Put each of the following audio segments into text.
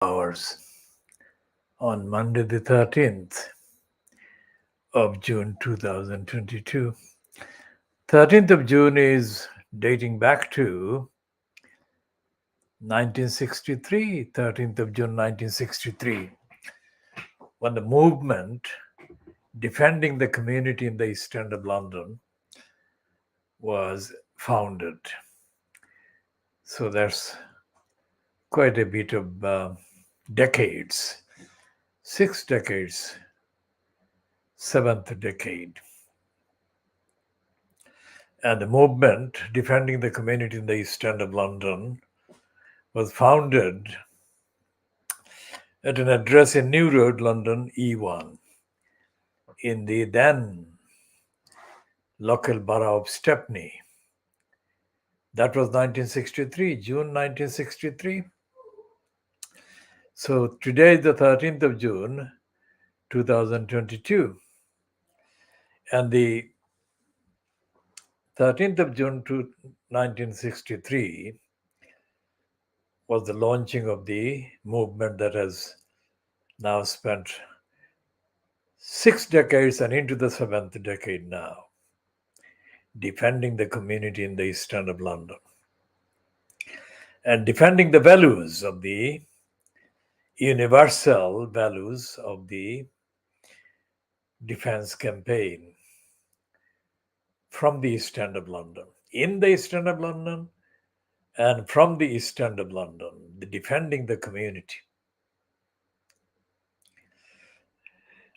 hours on Monday, the 13th of June 2022. 13th of June is dating back to 1963, 13th of June 1963, when the movement defending the community in the East End of London was founded. So there's quite a bit of decades, 6 decades, 7th decade. And the movement defending the community in the East End of London was founded at an address in New Road, London, E1, in the then local borough of Stepney. That was 1963, June 1963. So today is the 13th of June, 2022. And the 13th of June 1963 was the launching of the movement that has now spent 6 decades and into the 7th decade now, defending the community in the East End of London and defending the values of the universal values of the defense campaign from the East End of London, in the East End of London, and from the East End of London, defending the community.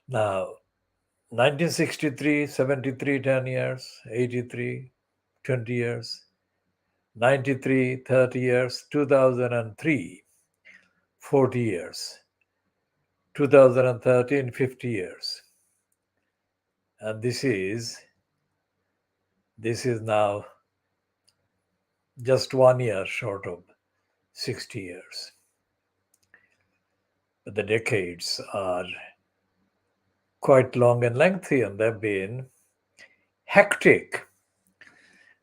Now, 1963, 73, 10 years, 83, 20 years, 93, 30 years, 2003, 40 years, 2013, 50 years. And this is now just 1 year short of 60 years. But the decades are quite long and lengthy, and they've been hectic.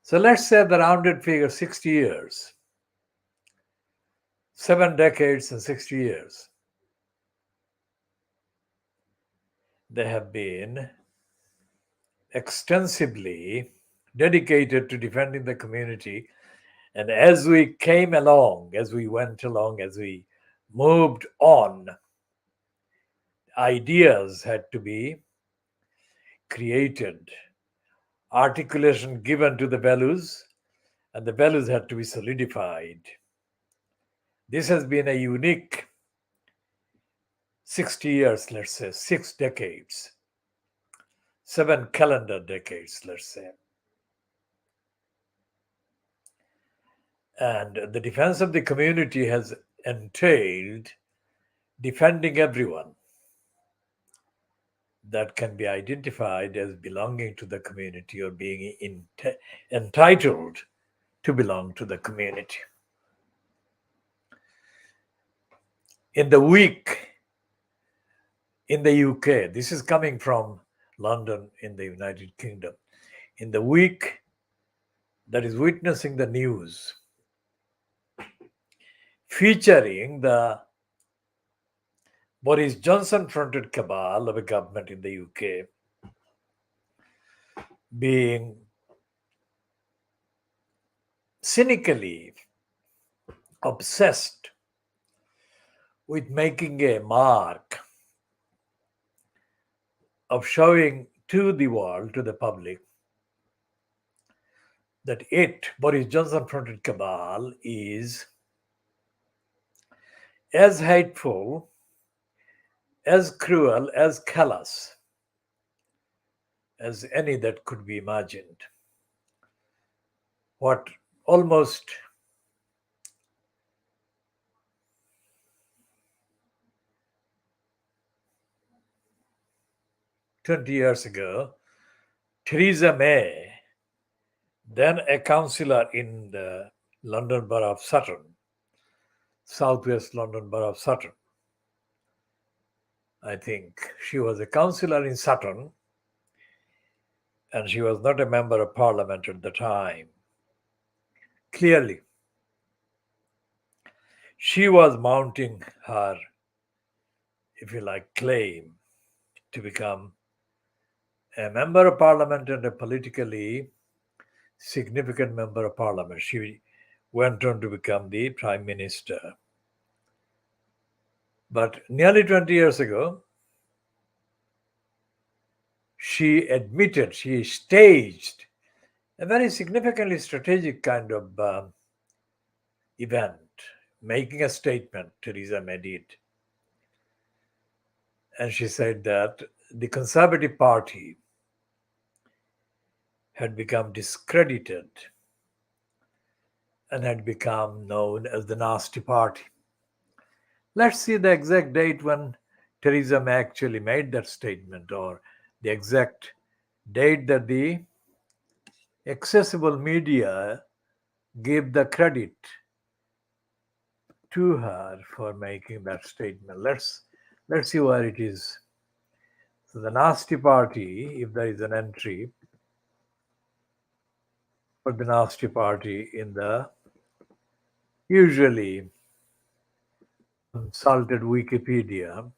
So let's say the rounded figure 60 years, 7 decades and 60 years. They have been extensively dedicated to defending the community. And as we came along, as we went along, as we moved on, ideas had to be created, articulation given to the values, and the values had to be solidified. This has been a unique 60 years, let's say, 6 decades, 7 calendar decades, let's say. And the defense of the community has entailed defending everyone that can be identified as belonging to the community or being entitled to belong to the community. In the week in the UK, this is coming from London in the United Kingdom, in the week that is witnessing the news featuring the Boris Johnson-fronted cabal of a government in the UK being cynically obsessed with making a mark of showing to the world, to the public, that Boris Johnson-fronted cabal, is as hateful, as cruel, as callous as any that could be imagined. What almost 20 years ago, Theresa May, then a councillor in the London Borough of Sutton, Southwest London Borough of Sutton, I think she was a councillor in Sutton, and she was not a member of parliament at the time. Clearly, She was mounting her, if you like, claim to become a member of parliament and a politically significant member of parliament. She went on to become the prime minister. But nearly 20 years ago, she admitted, she staged a very significantly strategic kind of event, making a statement. Theresa May did. And she said that the Conservative Party had become discredited and had become known as the Nasty Party. Let's see the exact date when Theresa May actually made that statement, or the exact date that the accessible media gave the credit to her for making that statement. Let's see where it is. So the Nasty Party, if there is an entry for the Nasty Party in the usually consulted Wikipedia,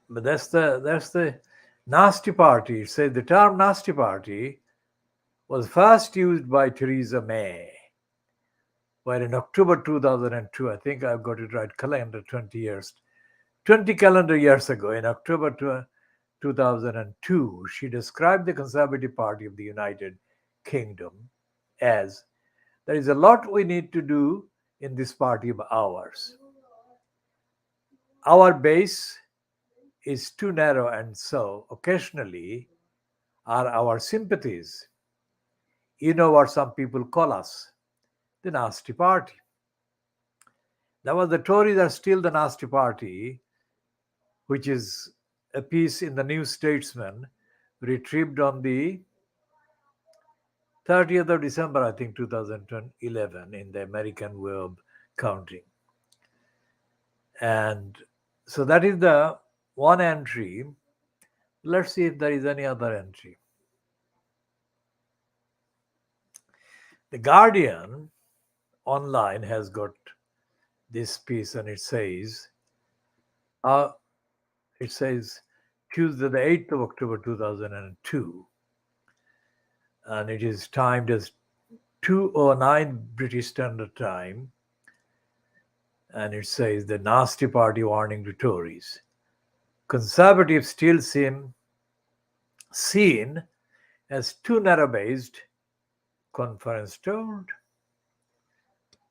but that's the Nasty Party. It says the term Nasty Party was first used by Theresa May, where in October 2002, I think I've got it right, calendar 20 calendar years ago, in October 2002, she described the Conservative Party of the United Kingdom as, there is a lot we need to do in this party of ours. Our base is too narrow, and so occasionally are our sympathies. You know what some people call us? The Nasty Party. That was the Tories are still the Nasty Party, which is a piece in the New Statesman retrieved on the 30th of December, I think, 2011, in the American way of counting. And so that is the one entry. Let's see if there is any other entry. The Guardian online has got this piece, and it says Tuesday, the 8th of October 2002, and it is timed as 2:09 British Standard Time, and it says the Nasty Party warning to Tories. Conservatives still seem seen as too narrow-based, conference told.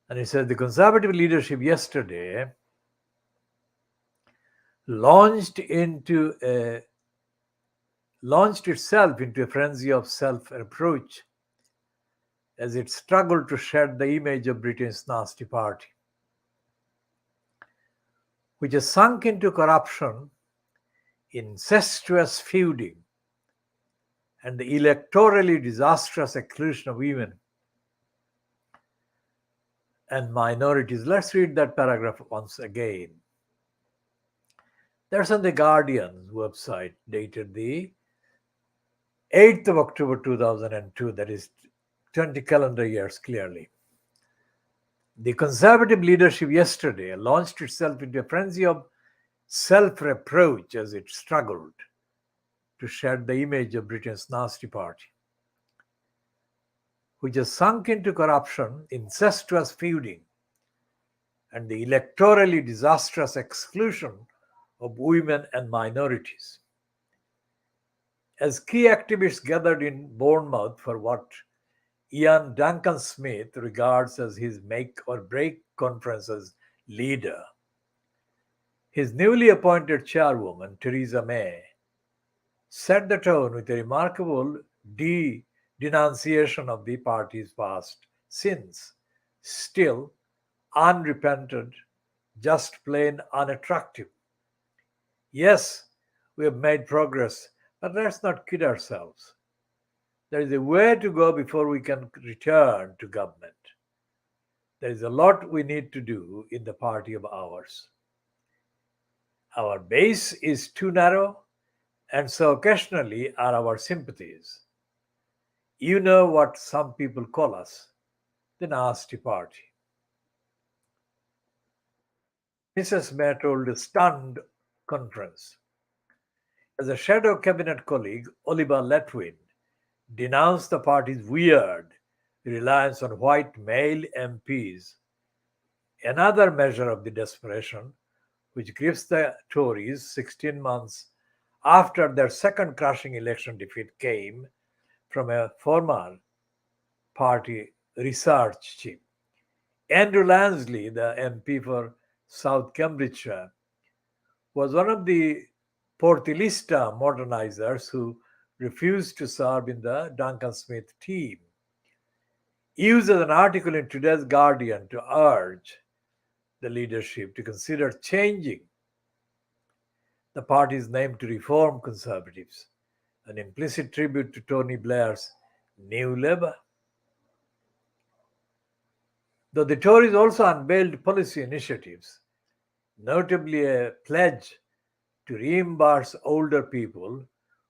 And it says the Conservative leadership yesterday launched itself into a frenzy of self-reproach as it struggled to shed the image of Britain's Nasty Party, which has sunk into corruption, incestuous feuding, and the electorally disastrous exclusion of women and minorities. Let's read that paragraph once again. That's on the Guardian's website, dated the 8th of October 2002, that is 20 calendar years clearly. The Conservative leadership yesterday launched itself into a frenzy of self-reproach as it struggled to shed the image of Britain's Nasty Party, which has sunk into corruption, incestuous feuding, and the electorally disastrous exclusion of women and minorities. As key activists gathered in Bournemouth for what Ian Duncan Smith regards as his make or break conference as leader, his newly appointed chairwoman, Theresa May, set the tone with a remarkable denunciation of the party's past sins, still unrepented, just plain unattractive. Yes, we have made progress, but let's not kid ourselves. There is a way to go before we can return to government. There is a lot we need to do in the party of ours. Our base is too narrow, and so occasionally are our sympathies. You know what some people call us? The nasty party. Mrs. May told a stunned conference. As a shadow cabinet colleague, Oliver Letwin denounced the party's weird reliance on white male MPs, another measure of the desperation which grips the Tories 16 months after their second crushing election defeat came from a former party research chief. Andrew Lansley, the MP for South Cambridgeshire, was one of the Portilista modernizers who refused to serve in the Duncan Smith team. He used an article in today's Guardian to urge the leadership to consider changing the party's name to Reform Conservatives, an implicit tribute to Tony Blair's New Labour. Though the Tories also unveiled policy initiatives, notably a pledge to reimburse older people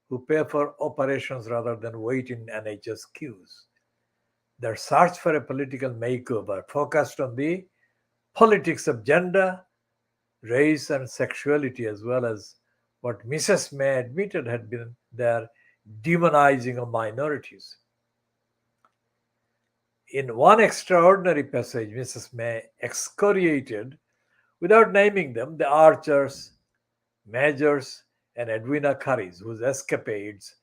who pay for operations rather than wait in NHS queues. Their search for a political makeover focused on the politics of gender, race, and sexuality, as well as what Mrs. May admitted had been their demonizing of minorities. In one extraordinary passage, Mrs. May excoriated, without naming them, the Archers, Majors, and Edwina Currys, whose escapades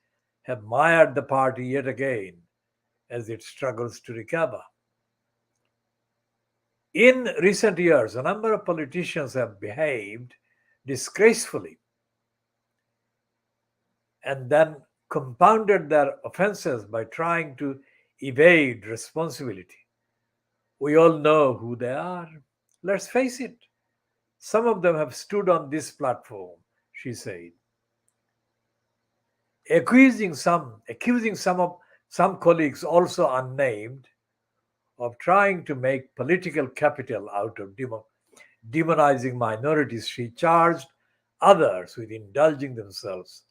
have mired the party yet again as it struggles to recover. In recent years, a number of politicians have behaved disgracefully and then compounded their offenses by trying to evade responsibility. We all know who they are. Let's face it, some of them have stood on this platform, she said, accusing some colleagues, also unnamed, of trying to make political capital out of demonizing minorities. She charged others with indulging themselves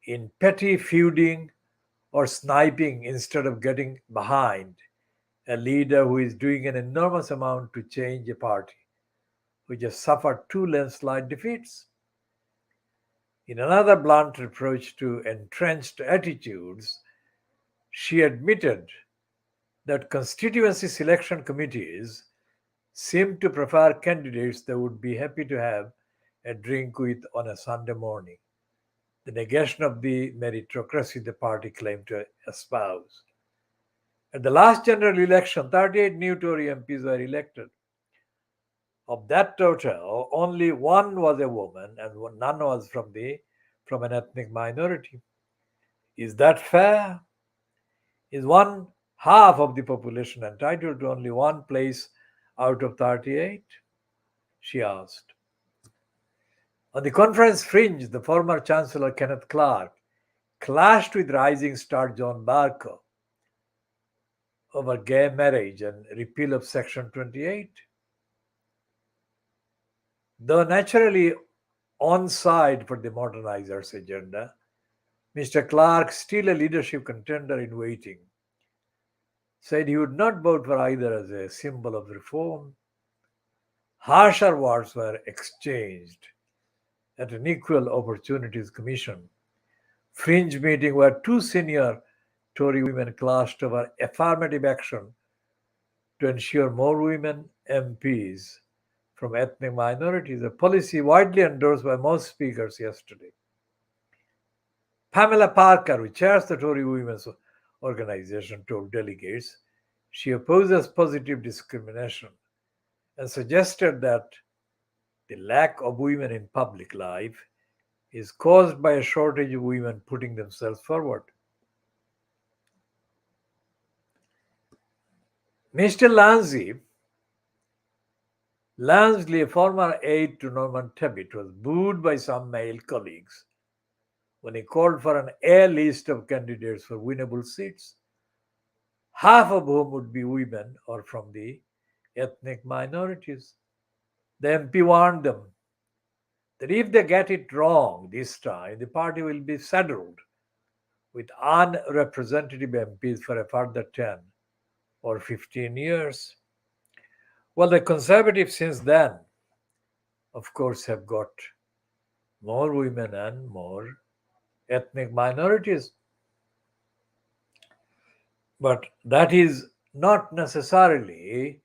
in petty feuding or sniping instead of getting behind a leader who is doing an enormous amount to change a party which has suffered two landslide defeats. In another blunt reproach to entrenched attitudes, she admitted that constituency selection committees seem to prefer candidates they would be happy to have a drink with on a Sunday morning, the negation of the meritocracy the party claimed to espouse. At the last general election, 38 new Tory MPs were elected. Of that total, only one was a woman and none was from an ethnic minority. Is that fair? Is one half of the population entitled to only one place out of 38? She asked. On the conference fringe, the former Chancellor Kenneth Clarke clashed with rising star John Barker over gay marriage and repeal of Section 28. Though naturally on side for the modernizers' agenda, Mr. Clarke, still a leadership contender in waiting, said he would not vote for either as a symbol of reform. Harsher words were exchanged at an Equal Opportunities Commission fringe meeting where two senior Tory women clashed over affirmative action to ensure more women MPs from ethnic minorities, a policy widely endorsed by most speakers yesterday. Pamela Parker, who chairs the Tory Women's Organization, told delegates she opposes positive discrimination and suggested that the lack of women in public life is caused by a shortage of women putting themselves forward. Mr. Lansley, a former aide to Norman Tebbit, was booed by some male colleagues when he called for an A list of candidates for winnable seats, half of whom would be women or from the ethnic minorities. The MP warned them that if they get it wrong this time, the party will be saddled with unrepresentative MPs for a further 10 or 15 years. Well, the Conservatives since then, of course, have got more women and more ethnic minorities. But that is not necessarily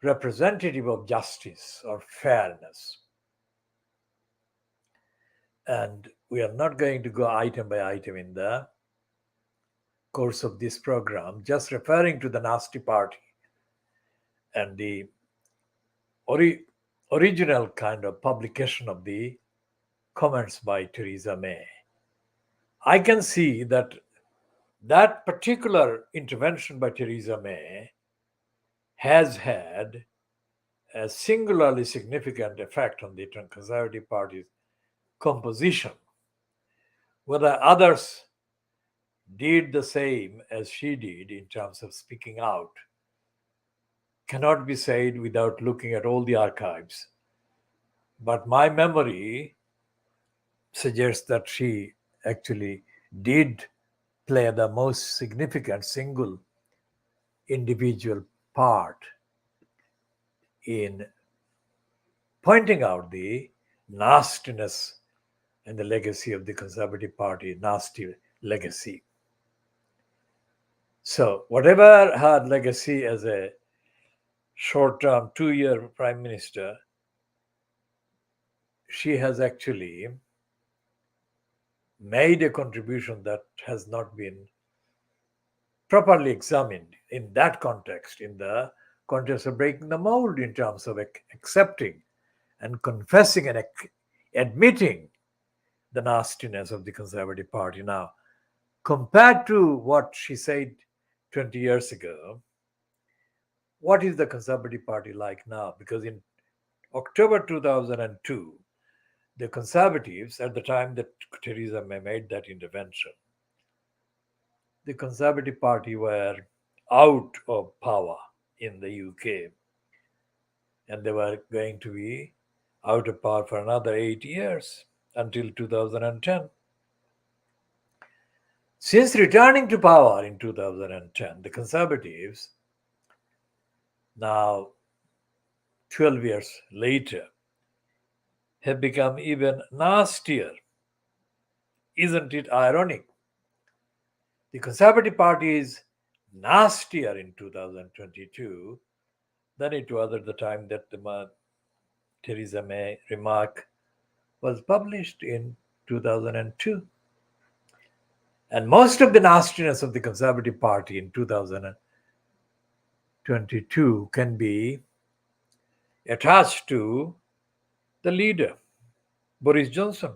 representative of justice or fairness. And we are not going to go item by item in the course of this program, just referring to the nasty party and the original kind of publication of the comments by Theresa May. I can see that that particular intervention by Theresa May has had a singularly significant effect on the Conservative Party's composition. Whether others did the same as she did in terms of speaking out cannot be said without looking at all the archives. But my memory suggests that she actually did play the most significant single individual part in pointing out the nastiness and the legacy of the Conservative Party, nasty legacy. So, whatever her legacy as a short term 2-year prime minister, she has actually made a contribution that has not been properly examined in that context, in the context of breaking the mold in terms of accepting and confessing and admitting the nastiness of the Conservative Party. Now, compared to what she said 20 years ago, what is the Conservative Party like now? Because in October 2002, the Conservatives, at the time that Theresa May made that intervention, the Conservative Party were out of power in the UK, and they were going to be out of power for another 8 years until 2010. Since returning to power in 2010, the Conservatives, now 12 years later, have become even nastier. Isn't it ironic? The Conservative Party is nastier in 2022 than it was at the time that the Theresa May remark was published in 2002. And most of the nastiness of the Conservative Party in 2022 can be attached to the leader, Boris Johnson,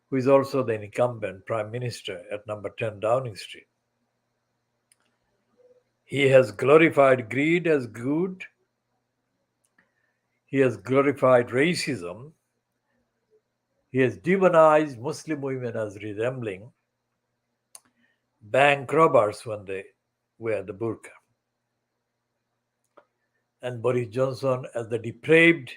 who is also the incumbent Prime Minister at number 10 Downing Street. He has glorified greed as good. He has glorified racism. He has demonized Muslim women as resembling bank robbers when they wear the burqa. And Boris Johnson, as the depraved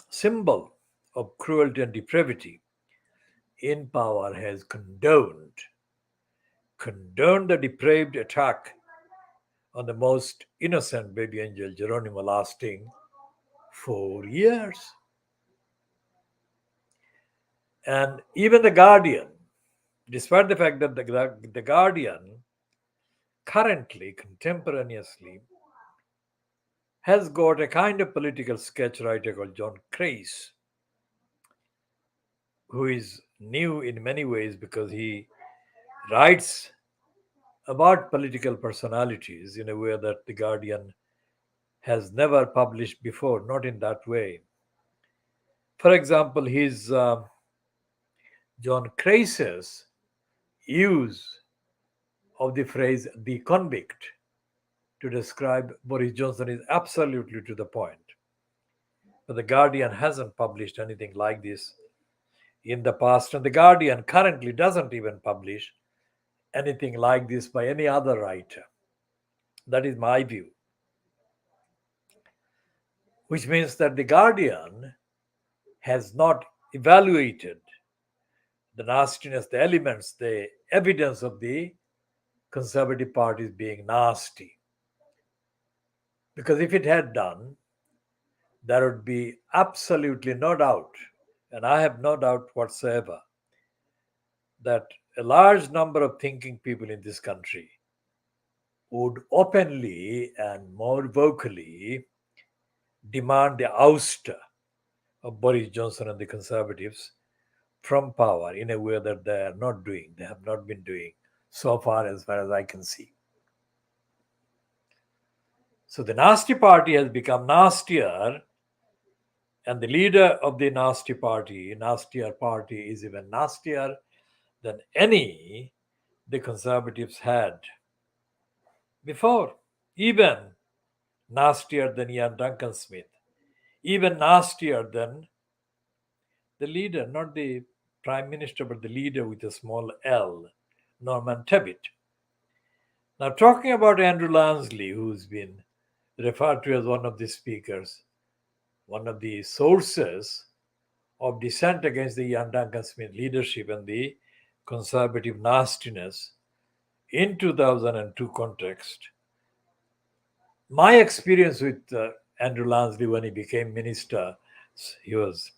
symbol of cruelty and depravity in power, has condoned the depraved attack on the most innocent baby angel Geronimo lasting 4 years. And even the Guardian, despite the fact that the Guardian currently, contemporaneously, has got a kind of political sketch writer called John Crace, who is new in many ways because he writes about political personalities in a way that the Guardian has never published before, not in that way. For example, his John Crace's use of the phrase the convict to describe Boris Johnson is absolutely to the point. But the Guardian hasn't published anything like this in the past, and the Guardian currently doesn't even publish anything like this by any other writer. That is my view. Which means that the Guardian has not evaluated the nastiness, the elements, the evidence of the Conservative Party being nasty. Because if it had done, there would be absolutely no doubt, and I have no doubt whatsoever, that a large number of thinking people in this country would openly and more vocally demand the ouster of Boris Johnson and the Conservatives from power in a way that they are not doing, they have not been doing so far as I can see. So the nasty party has become nastier, and the leader of the nastier party, is even nastier than any the Conservatives had before, even nastier than Ian Duncan Smith, even nastier than the leader, not the prime minister, but the leader with a small L, Norman Tebbit. Now, talking about Andrew Lansley, who's been referred to as one of the speakers, one of the sources of dissent against the Ian Duncan Smith leadership and the conservative nastiness in 2002 context, my experience with Andrew Lansley when he became minister, he was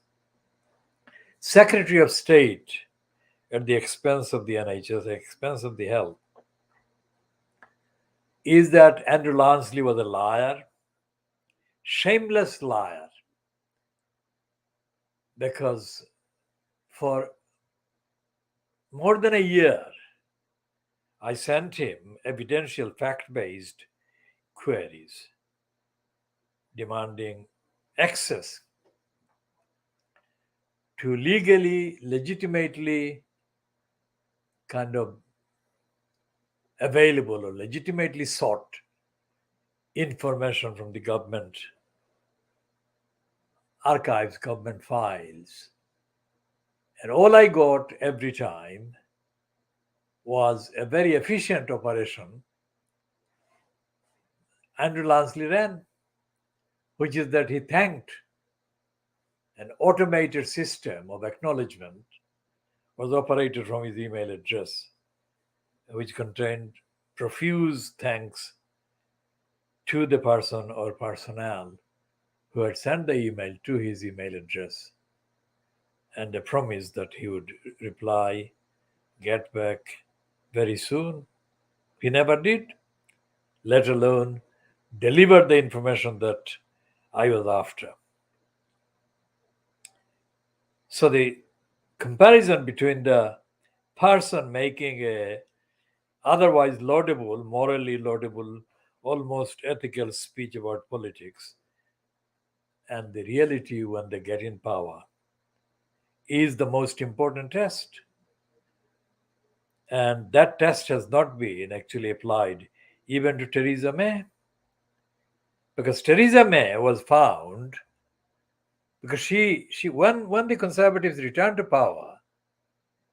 Secretary of State at the expense of the NHS, at the expense of the health, is that Andrew Lansley was a liar, shameless liar, because for more than a year, I sent him evidential fact-based queries demanding access to legally, legitimately kind of available or legitimately sought information from the government archives, government files. And all I got every time was a very efficient operation Andrew Lansley ran, which is that he thanked an automated system of acknowledgement was operated from his email address, which contained profuse thanks to the person or personnel who had sent the email to his email address, and a promise that he would reply, get back very soon. He never did, let alone deliver the information that I was after. So the comparison between the person making a otherwise laudable, morally laudable, almost ethical speech about politics and the reality when they get in power is the most important test. And that test has not been actually applied even to Theresa May. Because Theresa May was found, because when the Conservatives returned to power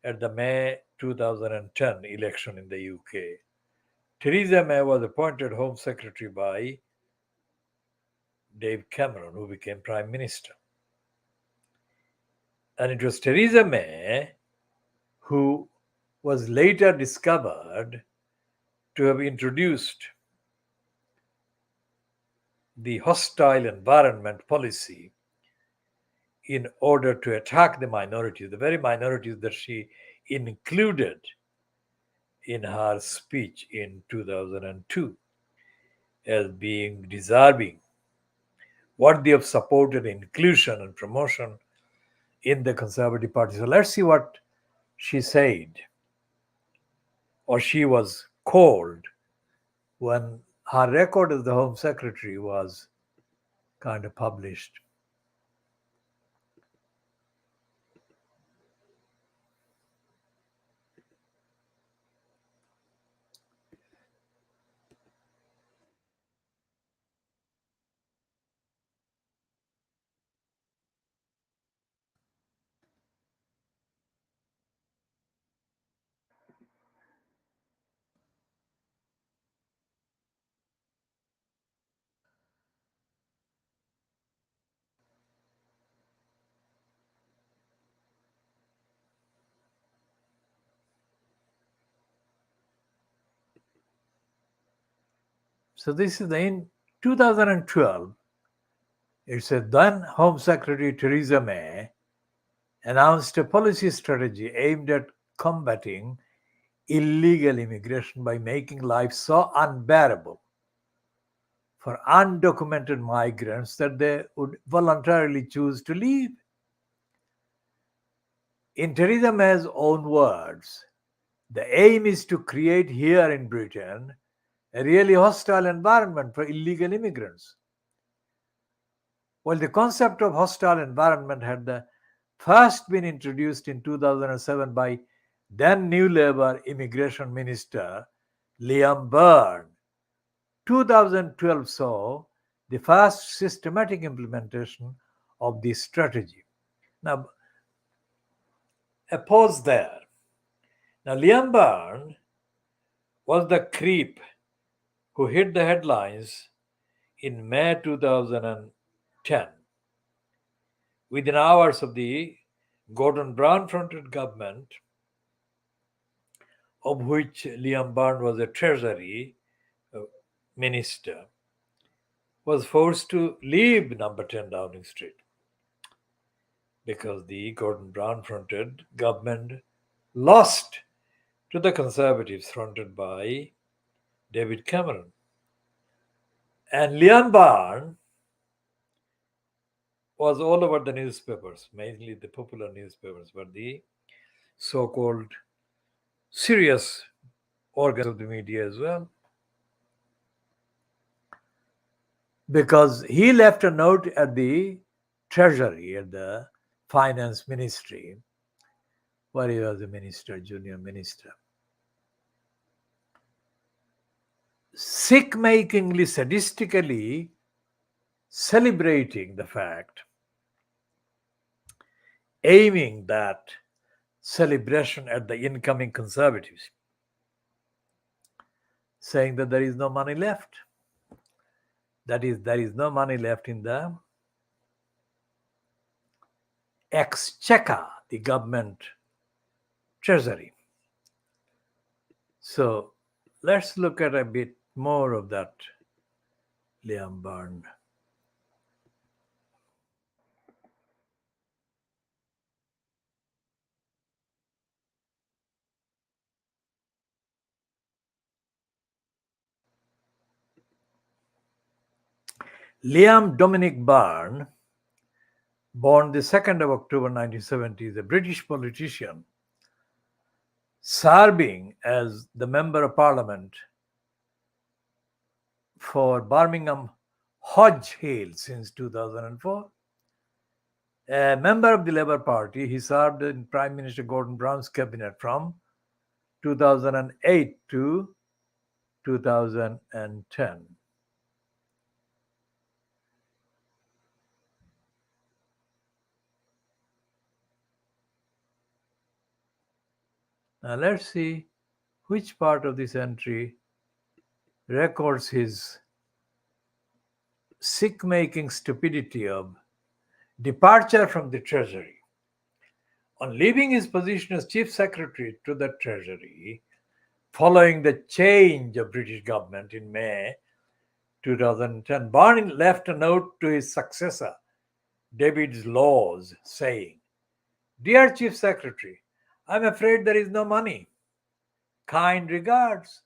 at the May 2010 election in the UK, Theresa May was appointed Home Secretary by Dave Cameron, who became Prime Minister. And it was Theresa May who was later discovered to have introduced the hostile environment policy in order to attack the minorities, the very minorities that she included in her speech in 2002 as being deserving, worthy of support and inclusion and promotion in the Conservative Party. So let's see what she said, or she was called, when her record as the Home Secretary was kind of published. So this is in 2012. It said then Home Secretary Theresa May announced a policy strategy aimed at combating illegal immigration by making life so unbearable for undocumented migrants that they would voluntarily choose to leave. In Theresa May's own words, the aim is to create here in Britain a really hostile environment for illegal immigrants. While the concept of hostile environment had first been introduced in 2007 by then New Labour Immigration Minister Liam Byrne, 2012 saw the first systematic implementation of this strategy. Now, a pause there. Now, Liam Byrne was the creep who hit the headlines in May 2010. Within hours of the Gordon Brown fronted government, of which Liam Byrne was a Treasury minister, was forced to leave number 10 Downing Street because the Gordon Brown fronted government lost to the Conservatives fronted by David Cameron. And Liam Byrne was all over the newspapers, mainly the popular newspapers, but the so-called serious organs of the media as well. Because he left a note at the Treasury, at the Finance Ministry, where he was a minister, junior minister, sick-makingly, sadistically celebrating the fact, aiming that celebration at the incoming Conservatives, saying that there is no money left. That is, there is no money left in the exchequer, the government treasury. So let's look at a bit more of that Liam Byrne. Liam Dominic Byrne, born the 2nd of October 1970, is a British politician serving as the Member of Parliament for Birmingham Hodge Hill since 2004. A member of the Labour Party, he served in Prime Minister Gordon Brown's cabinet from 2008 to 2010. Now let's see which part of this entry records his sick-making stupidity of departure from the Treasury. On leaving his position as Chief Secretary to the Treasury, following the change of British government in May 2010, Byrne left a note to his successor, David Laws, saying, "Dear Chief Secretary, I'm afraid there is no money. Kind regards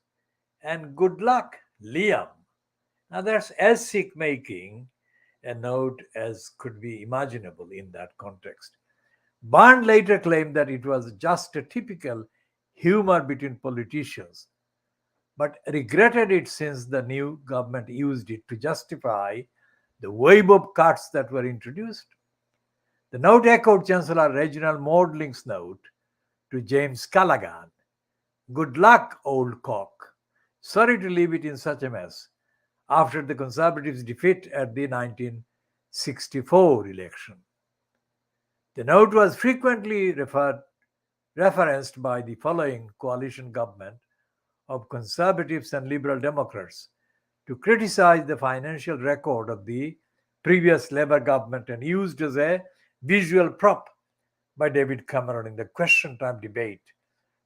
and good luck, Liam." Now that's as sick-making a note as could be imaginable in that context. Byrne later claimed that it was just a typical humor between politicians, but regretted it since the new government used it to justify the wave of cuts that were introduced. The note echoed Chancellor Reginald Maudling's note to James Callaghan. "Good luck, old cock. Sorry to leave it in such a mess," after the Conservatives' defeat at the 1964 election. The note was frequently referenced by the following coalition government of Conservatives and Liberal Democrats to criticize the financial record of the previous Labour government and used as a visual prop by David Cameron in the question time debate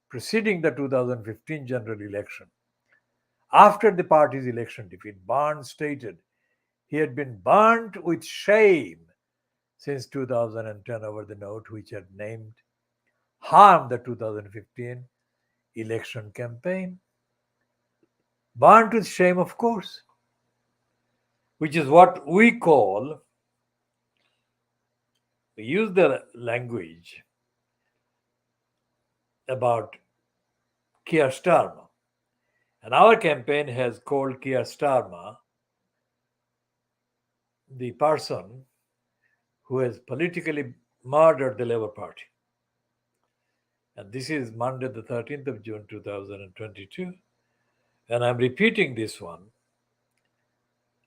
preceding the 2015 general election. After the party's election defeat, Barnes stated he had been burnt with shame since 2010 over the note which had named harmed the 2015 election campaign. Burnt with shame, of course, which is what we call, we use the language about Keir Starmer. And our campaign has called Keir Starmer the person who has politically murdered the Labour Party. And this is Monday, the 13th of June 2022. And I'm repeating this one.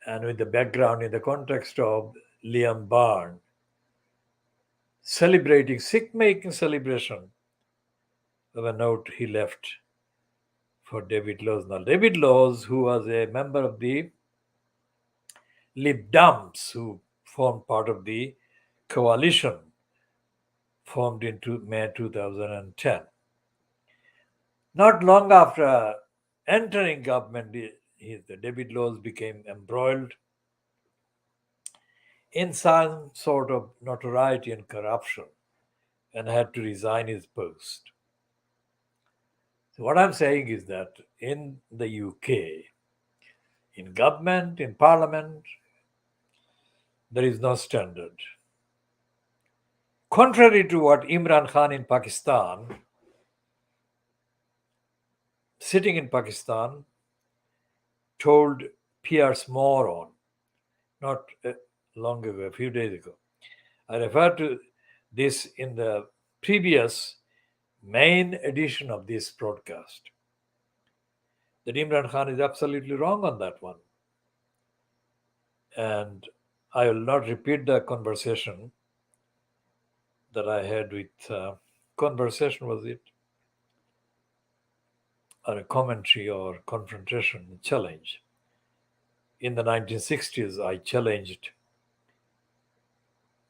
And with the background in the context of Liam Barnes celebrating, sick making celebration of a note he left for David Laws. Now, David Laws, who was a member of the Lib Dems, who formed part of the coalition formed in May 2010. Not long after entering government, David Laws became embroiled in some sort of notoriety and corruption and had to resign his post. So what I'm saying is that in the UK, in government, in parliament, there is no standard. Contrary to what Imran Khan in Pakistan, sitting in Pakistan, told Pierce Moron not long ago, a few days ago. I referred to this in the previous main edition of this broadcast. That Imran Khan is absolutely wrong on that one. And I will not repeat the conversation that I had with, conversation was it? Or a commentary or confrontation, challenge. In the 1960s, I challenged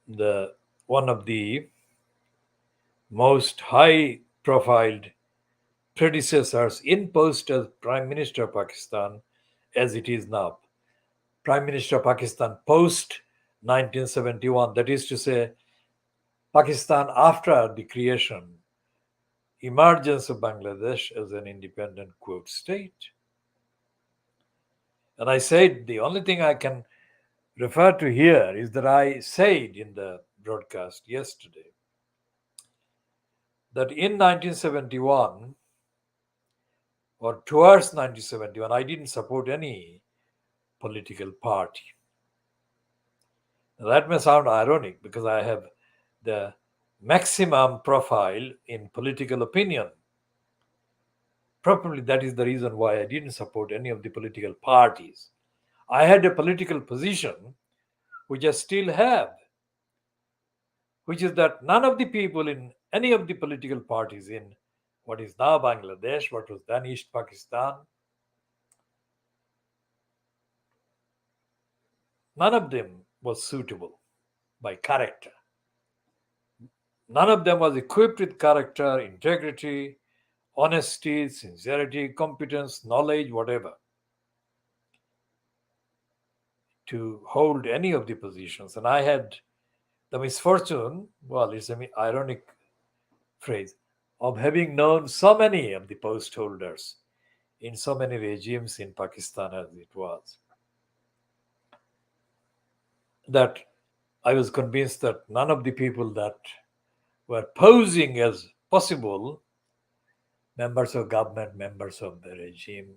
one of the most high-profiled predecessors in post as Prime Minister of Pakistan as it is now. Prime Minister of Pakistan post 1971, that is to say, Pakistan after the creation, emergence of Bangladesh as an independent quote state. And I said the only thing I can refer to here is that I said in the broadcast yesterday that in 1971 or towards 1971, I didn't support any political party. Now, that may sound ironic because I have the maximum profile in political opinion. Probably that is the reason why I didn't support any of the political parties. I had a political position, which I still have, which is that none of the people in any of the political parties in what is now Bangladesh, what was then East Pakistan, none of them was suitable by character. None of them was equipped with character, integrity, honesty, sincerity, competence, knowledge, whatever, to hold any of the positions. And I had the misfortune, well, it's an ironic phrase, of having known so many of the post holders in so many regimes in Pakistan as it was, that I was convinced that none of the people that were posing as possible members of government, members of the regime,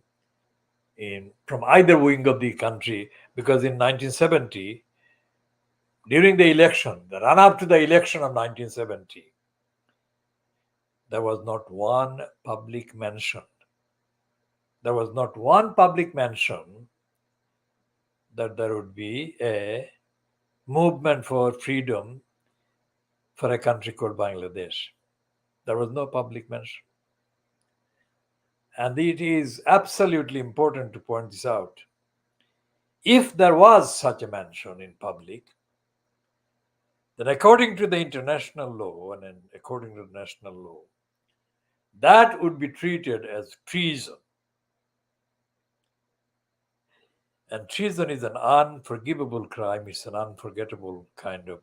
from either wing of the country, because in 1970, during the election, the run-up to the election of 1970, there was not one public mention. There was not one public mention that there would be a movement for freedom for a country called Bangladesh. There was no public mention. And it is absolutely important to point this out. If there was such a mention in public, then according to the international law and according to the national law, that would be treated as treason. And treason is an unforgivable crime, it's an unforgettable kind of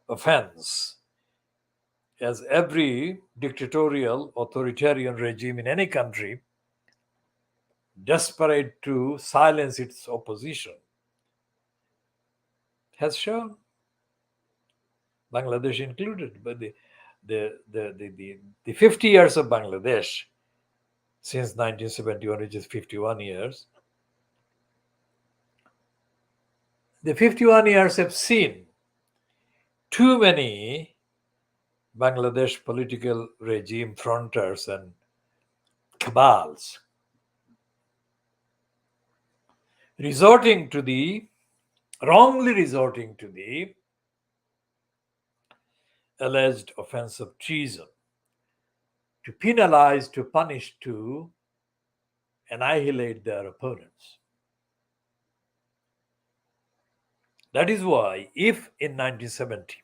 offense. As every dictatorial, authoritarian regime in any country, desperate to silence its opposition, has shown, Bangladesh included. But the 50 years of Bangladesh since 1971, which is 51 years, the 51 years have seen too many Bangladesh political regime fronters and cabals wrongly resorting to the alleged offense of treason to penalize, to punish, to annihilate their opponents. That is why, if in 1970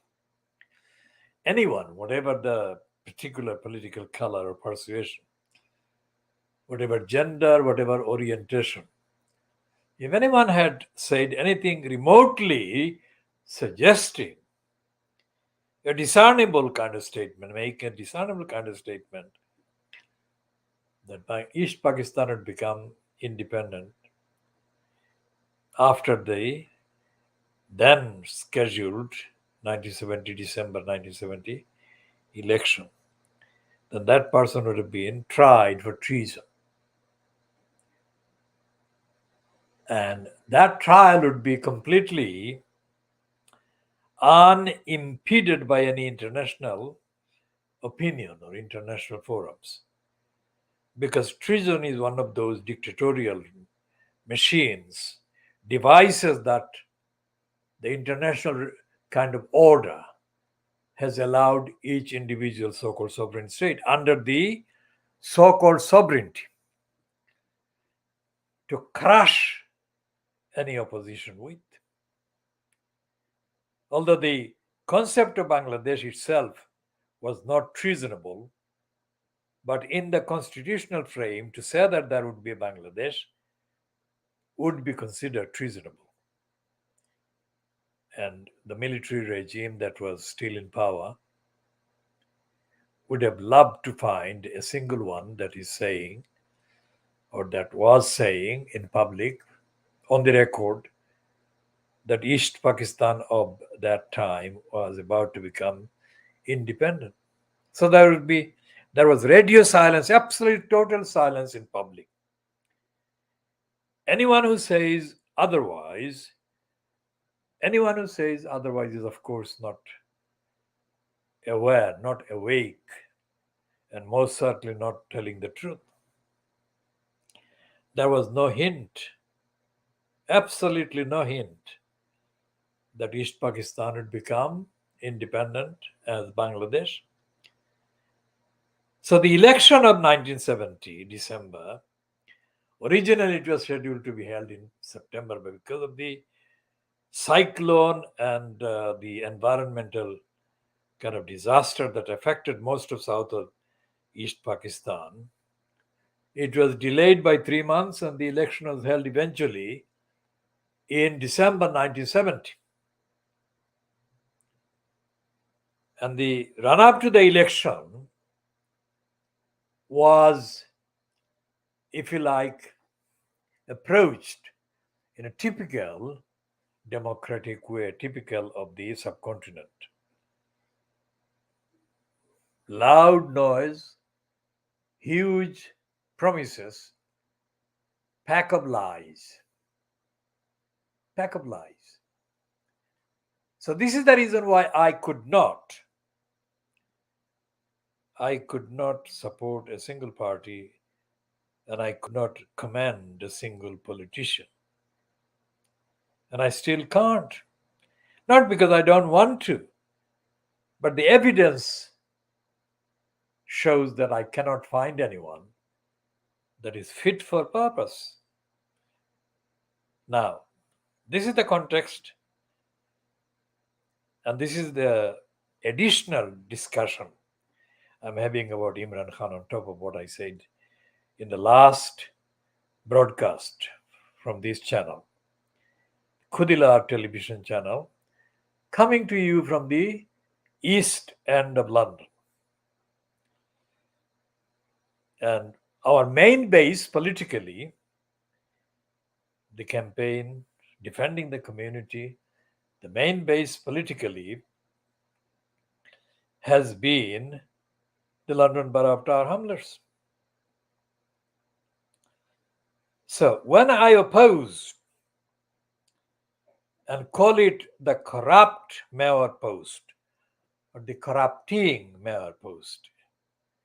anyone, whatever the particular political color or persuasion, whatever gender, whatever orientation, if anyone had said anything remotely suggesting a discernible kind of statement, make a discernible kind of statement that East Pakistan had become independent after the then scheduled 1970, December 1970 election, then that person would have been tried for treason. And that trial would be completely unimpeded by any international opinion or international forums. Because treason is one of those dictatorial machines, devices that the international kind of order has allowed each individual so-called sovereign state under the so-called sovereignty to crush any opposition with. Although the concept of Bangladesh itself was not treasonable, but in the constitutional frame, to say that there would be a Bangladesh would be considered treasonable. And the military regime that was still in power would have loved to find a single one that is saying, or that was saying in public, on the record, that East Pakistan of that time was about to become independent. So there was radio silence, absolute total silence in public. Anyone who says otherwise is of course not aware, not awake, and most certainly not telling the truth. There was no hint, absolutely no hint, that East Pakistan would become independent as Bangladesh. So the election of 1970, December, originally it was scheduled to be held in September, but because of the cyclone and the environmental kind of disaster that affected most of south of East Pakistan, it was delayed by 3 months, and the election was held eventually in December 1970. And the run-up to the election was, if you like, approached in a typical democratic way, typical of the subcontinent. Loud noise, huge promises, pack of lies. So this is the reason why I could not support a single party, and I could not commend a single politician. And I still can't. Not because I don't want to, but the evidence shows that I cannot find anyone that is fit for purpose. Now, this is the context, and this is the additional discussion I'm having about Imran Khan on top of what I said in the last broadcast from this channel, KhoodeelaarTV television channel, coming to you from the east end of London. And our main base politically, the campaign defending the community, the main base politically has been the London Borough of Tower Hamlets. So when I oppose and call it the corrupt mayor post or the corrupting mayor post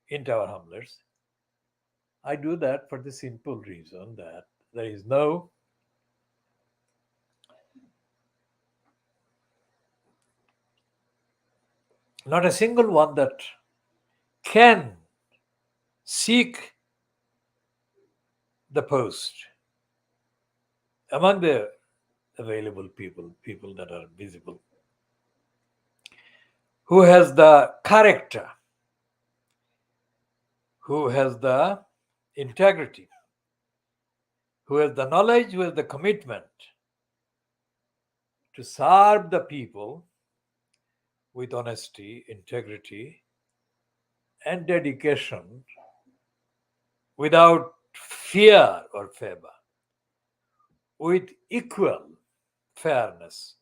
in Tower Hamlets, I do that for the simple reason that there is not a single one that can seek the post among the available people that are visible, who has the character, who has the integrity, who has the knowledge, who has the commitment to serve the people with honesty, integrity, and dedication without fear or favor, with equal fairness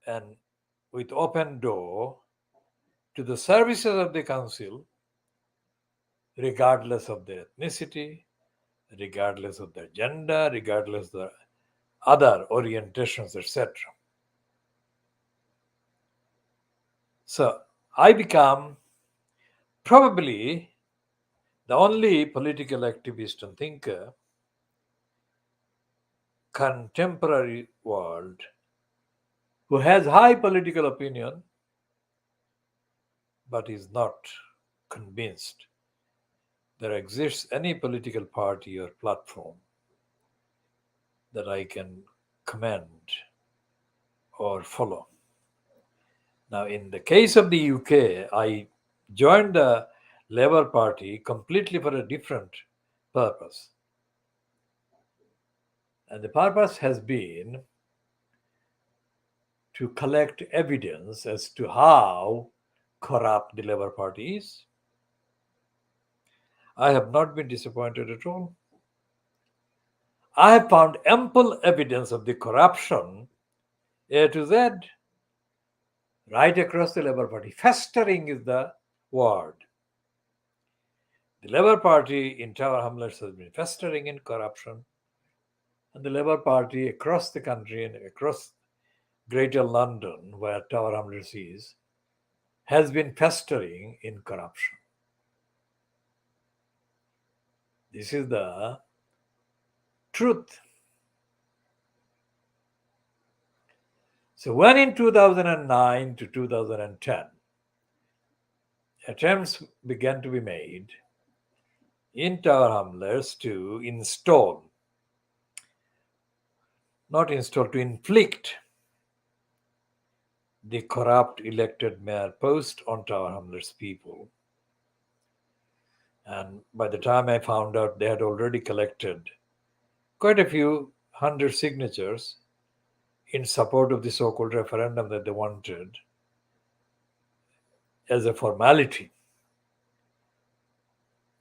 and with open door to the services of the council, regardless of their ethnicity, regardless of their gender, regardless of the other orientations, etc. So I become probably the only political activist and thinker contemporary world who has high political opinion but is not convinced there exists any political party or platform that I can commend or follow. Now, in the case of the UK, I joined the Labour Party completely for a different purpose. And the purpose has been to collect evidence as to how corrupt the Labour Party is. I have not been disappointed at all. I have found ample evidence of the corruption A to Z right across the Labour Party. Festering is the word. The Labour Party in Tower Hamlets has been festering in corruption, and the Labour Party across the country and across Greater London, where Tower Hamlets is, has been festering in corruption. This is the truth. So when in 2009 to 2010, attempts began to be made in Tower Hamlets to inflict the corrupt elected mayor post on Tower Hamlets people. And by the time I found out, they had already collected quite a few hundred signatures in support of the so-called referendum that they wanted as a formality.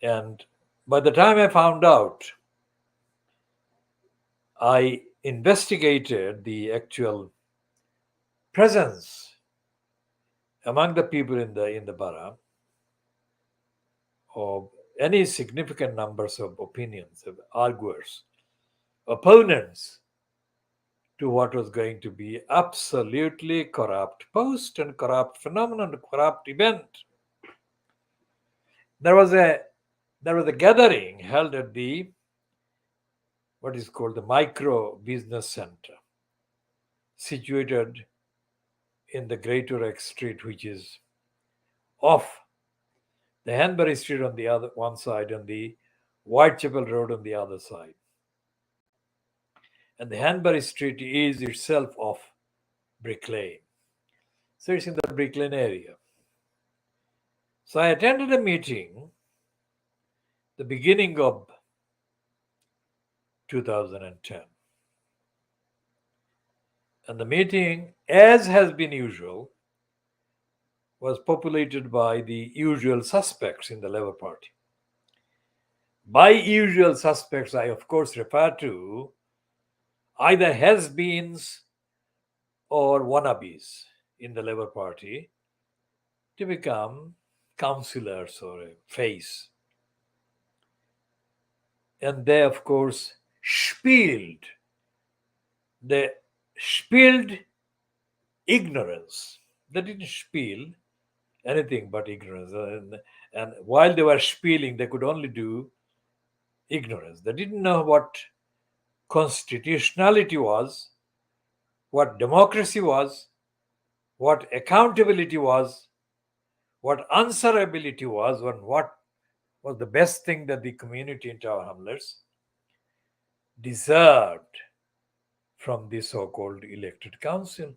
And by the time I found out, I investigated the actual presence among the people in the borough of any significant numbers of opinions, of arguers, opponents to what was going to be absolutely corrupt post and corrupt phenomenon, corrupt event. There was a gathering held at the what is called the Micro Business Center, situated in the Greater Haque Street, which is off the Hanbury Street on the other one side and the Whitechapel Road on the other side. And the Hanbury Street is itself off Brick Lane. So it's in the Brick Lane area. So I attended a meeting the beginning of 2010. And the meeting, as has been usual, was populated by the usual suspects in the Labour Party. By usual suspects, I of course refer to either has-beens or wannabes in the Labour Party to become councillors or a face. And they, of course, spieled. They spilled ignorance. They didn't spiel anything but ignorance. And while they were spieling, they could only do ignorance. They didn't know what constitutionality was, what democracy was, what accountability was, what answerability was, and what was the best thing that the community in Tower Hamlets deserved from the so-called elected council.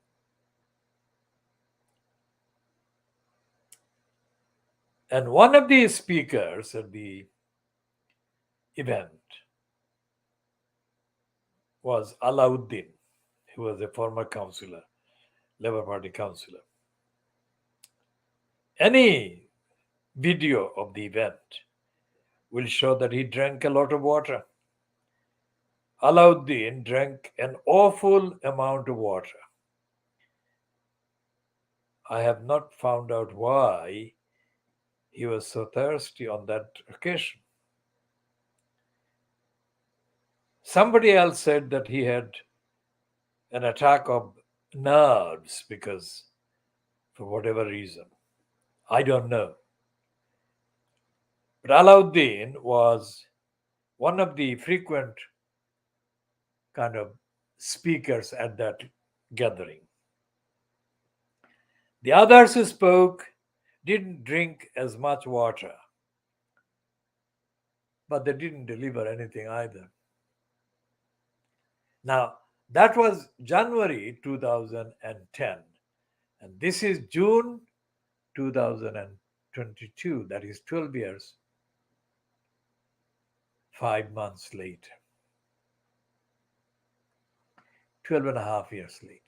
And one of the speakers at the event was Alauddin, who was a former councillor, Labour Party councillor. Any video of the event will show that he drank a lot of water. Alauddin drank an awful amount of water. I have not found out why he was so thirsty on that occasion. Somebody else said that he had an attack of nerves because, for whatever reason, I don't know. But Alauddin was one of the frequent kind of speakers at that gathering. The others who spoke didn't drink as much water, but they didn't deliver anything either. Now, that was January 2010, and this is June 2022, that is 12 years, 5 months later, 12 and a half years later.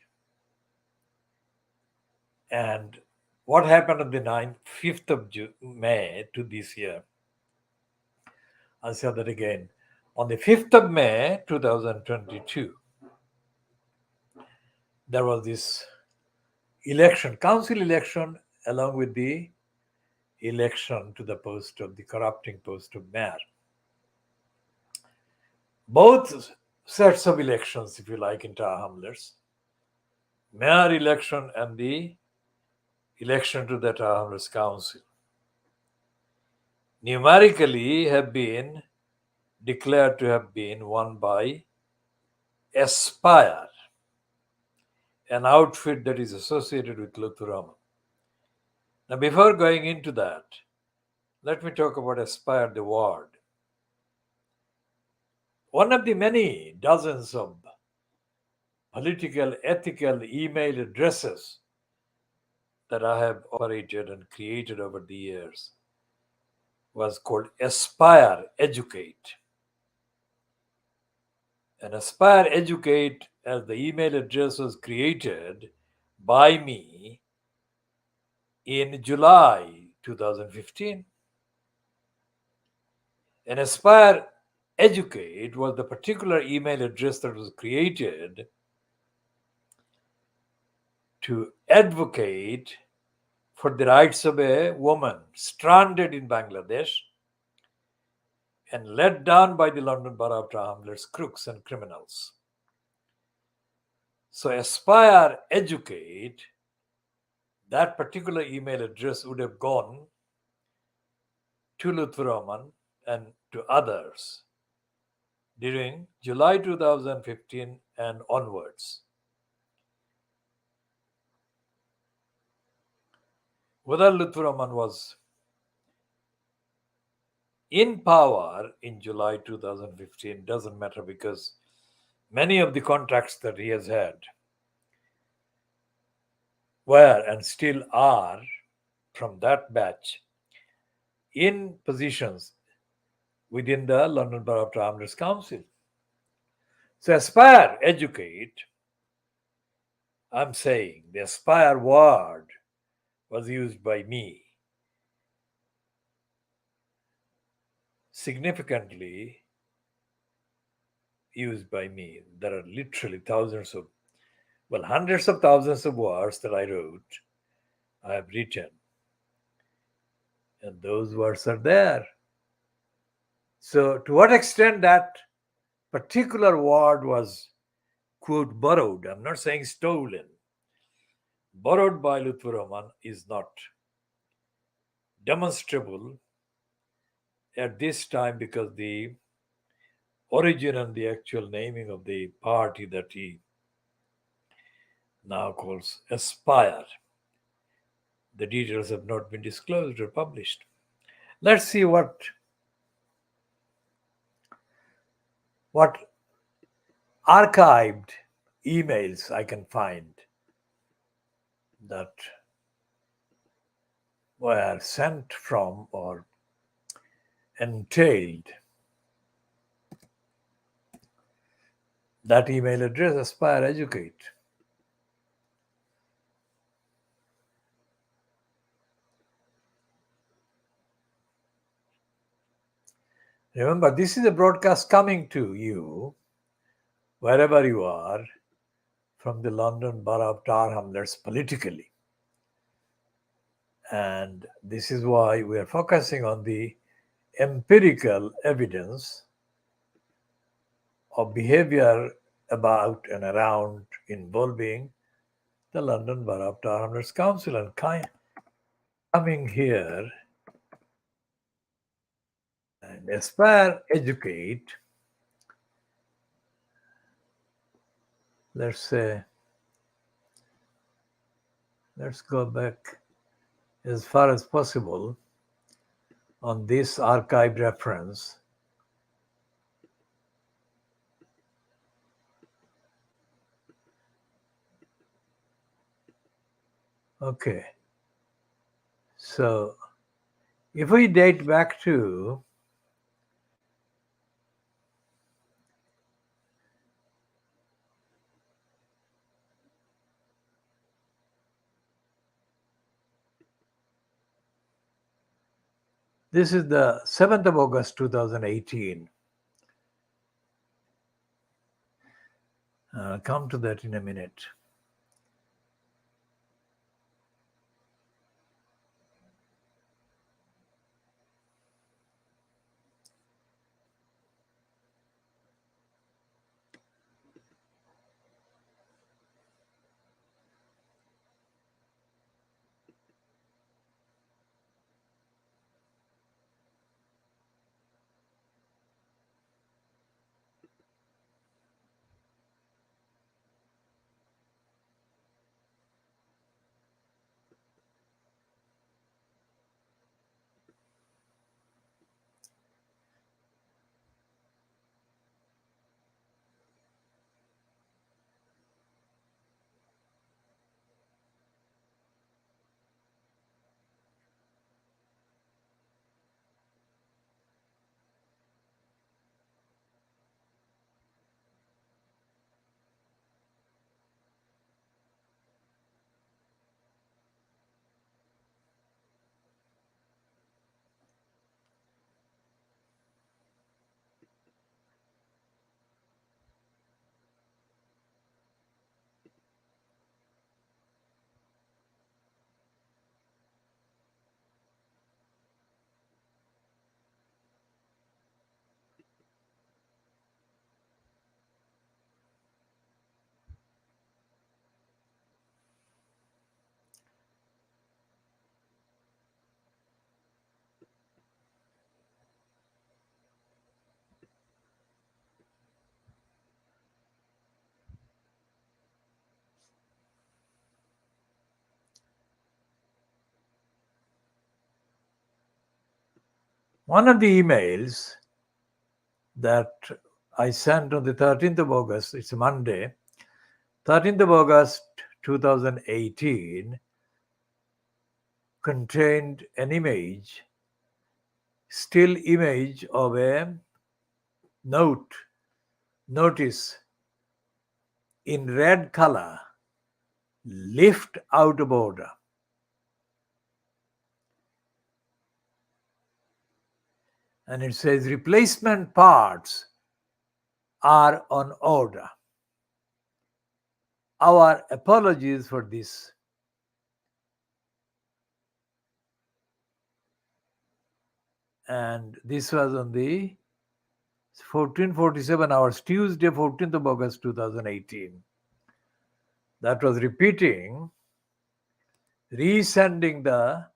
And what happened on the 5th of May to this year? I'll say that again. On the 5th of May 2022, there was this election, council election, along with the election to the post of the corrupting post of mayor. Both sets of elections, if you like, in Tower Hamlets, mayor election and the election to the Tower Hamlets Council, numerically have been declared to have been won by Aspire, an outfit that is associated with Luthurama. Now, before going into that, let me talk about Aspire, the ward. One of the many dozens of political, ethical email addresses that I have operated and created over the years was called Aspire Educate. And Aspire Educate, as the email address, was created by me in July 2015. And Aspire Educate was the particular email address that was created to advocate for the rights of a woman stranded in Bangladesh and let down by the London Borough of Tower Hamlets crooks and criminals. So Aspire Educate, that particular email address would have gone to Luthuraman and to others during July 2015 and onwards. Whether Luthuraman was in power in July 2015 doesn't matter, because many of the contracts that he has had were and still are from that batch in positions within the London Borough of Tower Hamlets Council. So aspire, educate, I'm saying the aspire word was used by me significantly used by me. There are literally hundreds of thousands of words that I wrote, I have written, and those words are there. So, to what extent that particular word was, quote, borrowed, I'm not saying stolen, borrowed by Lutfur Rahman is not demonstrable at this time because the origin and the actual naming of the party that he now calls Aspire, the details have not been disclosed or published. Let's see what archived emails I can find that were sent from or entailed that email address, Aspire Educate. Remember, this is a broadcast coming to you, wherever you are, from the London Borough of Tower Hamlets politically. And this is why we are focusing on the empirical evidence of behavior about and around involving the London Borough of Tower Hamlets Council. And coming here and Aspire Educate, let's go back as far as possible on this archived reference. Okay, so if we date back to this is the 7th of August 2018. I'll come to that in a minute. One of the emails that I sent on the 13th of August, it's a Monday, 13th of August 2018, contained an image, still image of a notice in red color, lift out of order. And it says replacement parts are on order. Our apologies for this. And this was on the 1447 hours, Tuesday, 14th of August, 2018. That was repeating, resending the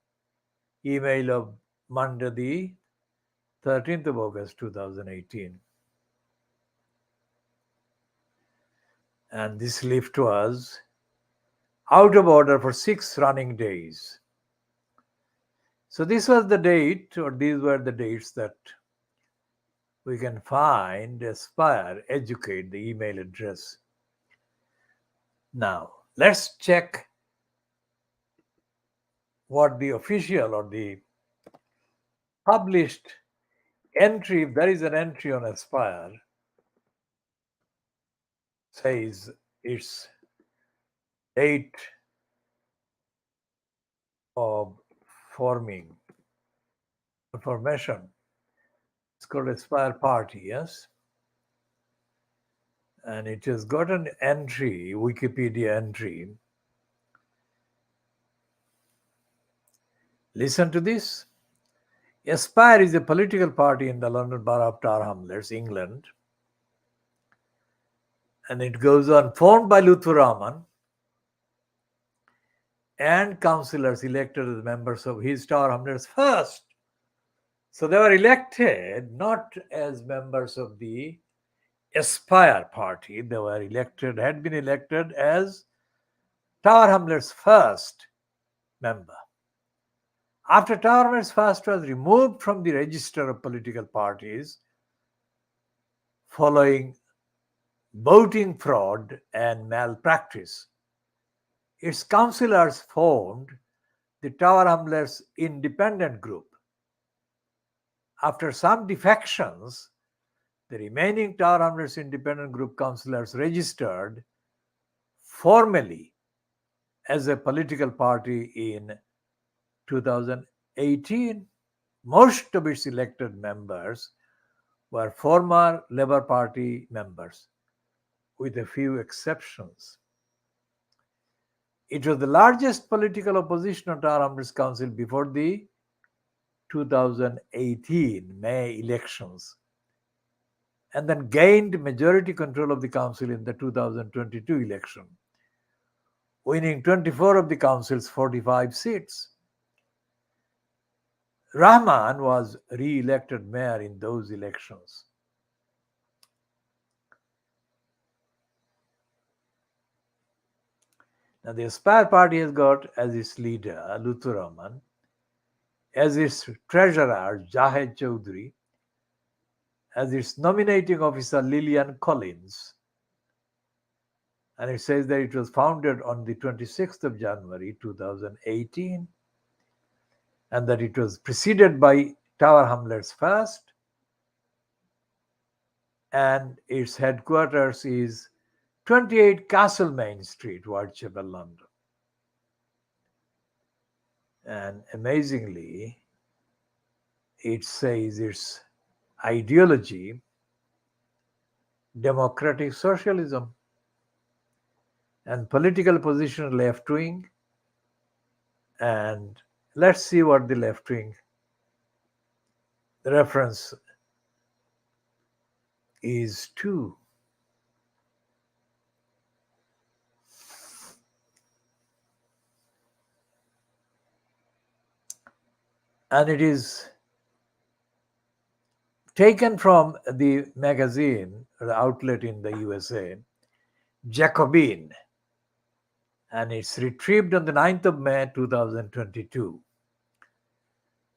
email of Monday, the 13th of August, 2018. And this lift was out of order for 6 running days. So this was the date, or these were the dates that we can find, Aspire, Educate, the email address. Now, let's check what the official or the published entry, if there is an entry on Aspire, says its date of formation. It's called Aspire Party, yes? And it has got an entry, Wikipedia entry. Listen to this. Aspire is a political party in the London Borough of Tower Hamlets, England. And it goes on, formed by Lutfur Rahman and councillors elected as members of his Tower Hamlets first. So they were elected not as members of the Aspire party, they were elected, had been elected as Tower Hamlets first member. After Tower Hamlets first was removed from the register of political parties following voting fraud and malpractice, its councillors formed the Tower Hamlets Independent Group. After some defections, the remaining Tower Hamlets Independent Group councillors registered formally as a political party in 2018. Most of its elected members were former Labour Party members, with a few exceptions. It was the largest political opposition on Tower Hamlets Council before the 2018 May elections, and then gained majority control of the council in the 2022 election, winning 24 of the council's 45 seats. Rahman was re-elected mayor in those elections. Now, the Aspire party has got as its leader Lutfur Rahman, as its treasurer Jahed Chowdhury, as its nominating officer Lillian Collins. And it says that it was founded on the 26th of January 2018, and that it was preceded by Tower Hamlets first, and its headquarters is 28 Castlemaine Street, Whitechapel, London. And amazingly, it says its ideology, democratic socialism, and political position left wing. And let's see what the left wing reference is to. And it is taken from the magazine, the outlet in the USA, Jacobin, and it's retrieved on the 9th of May 2022.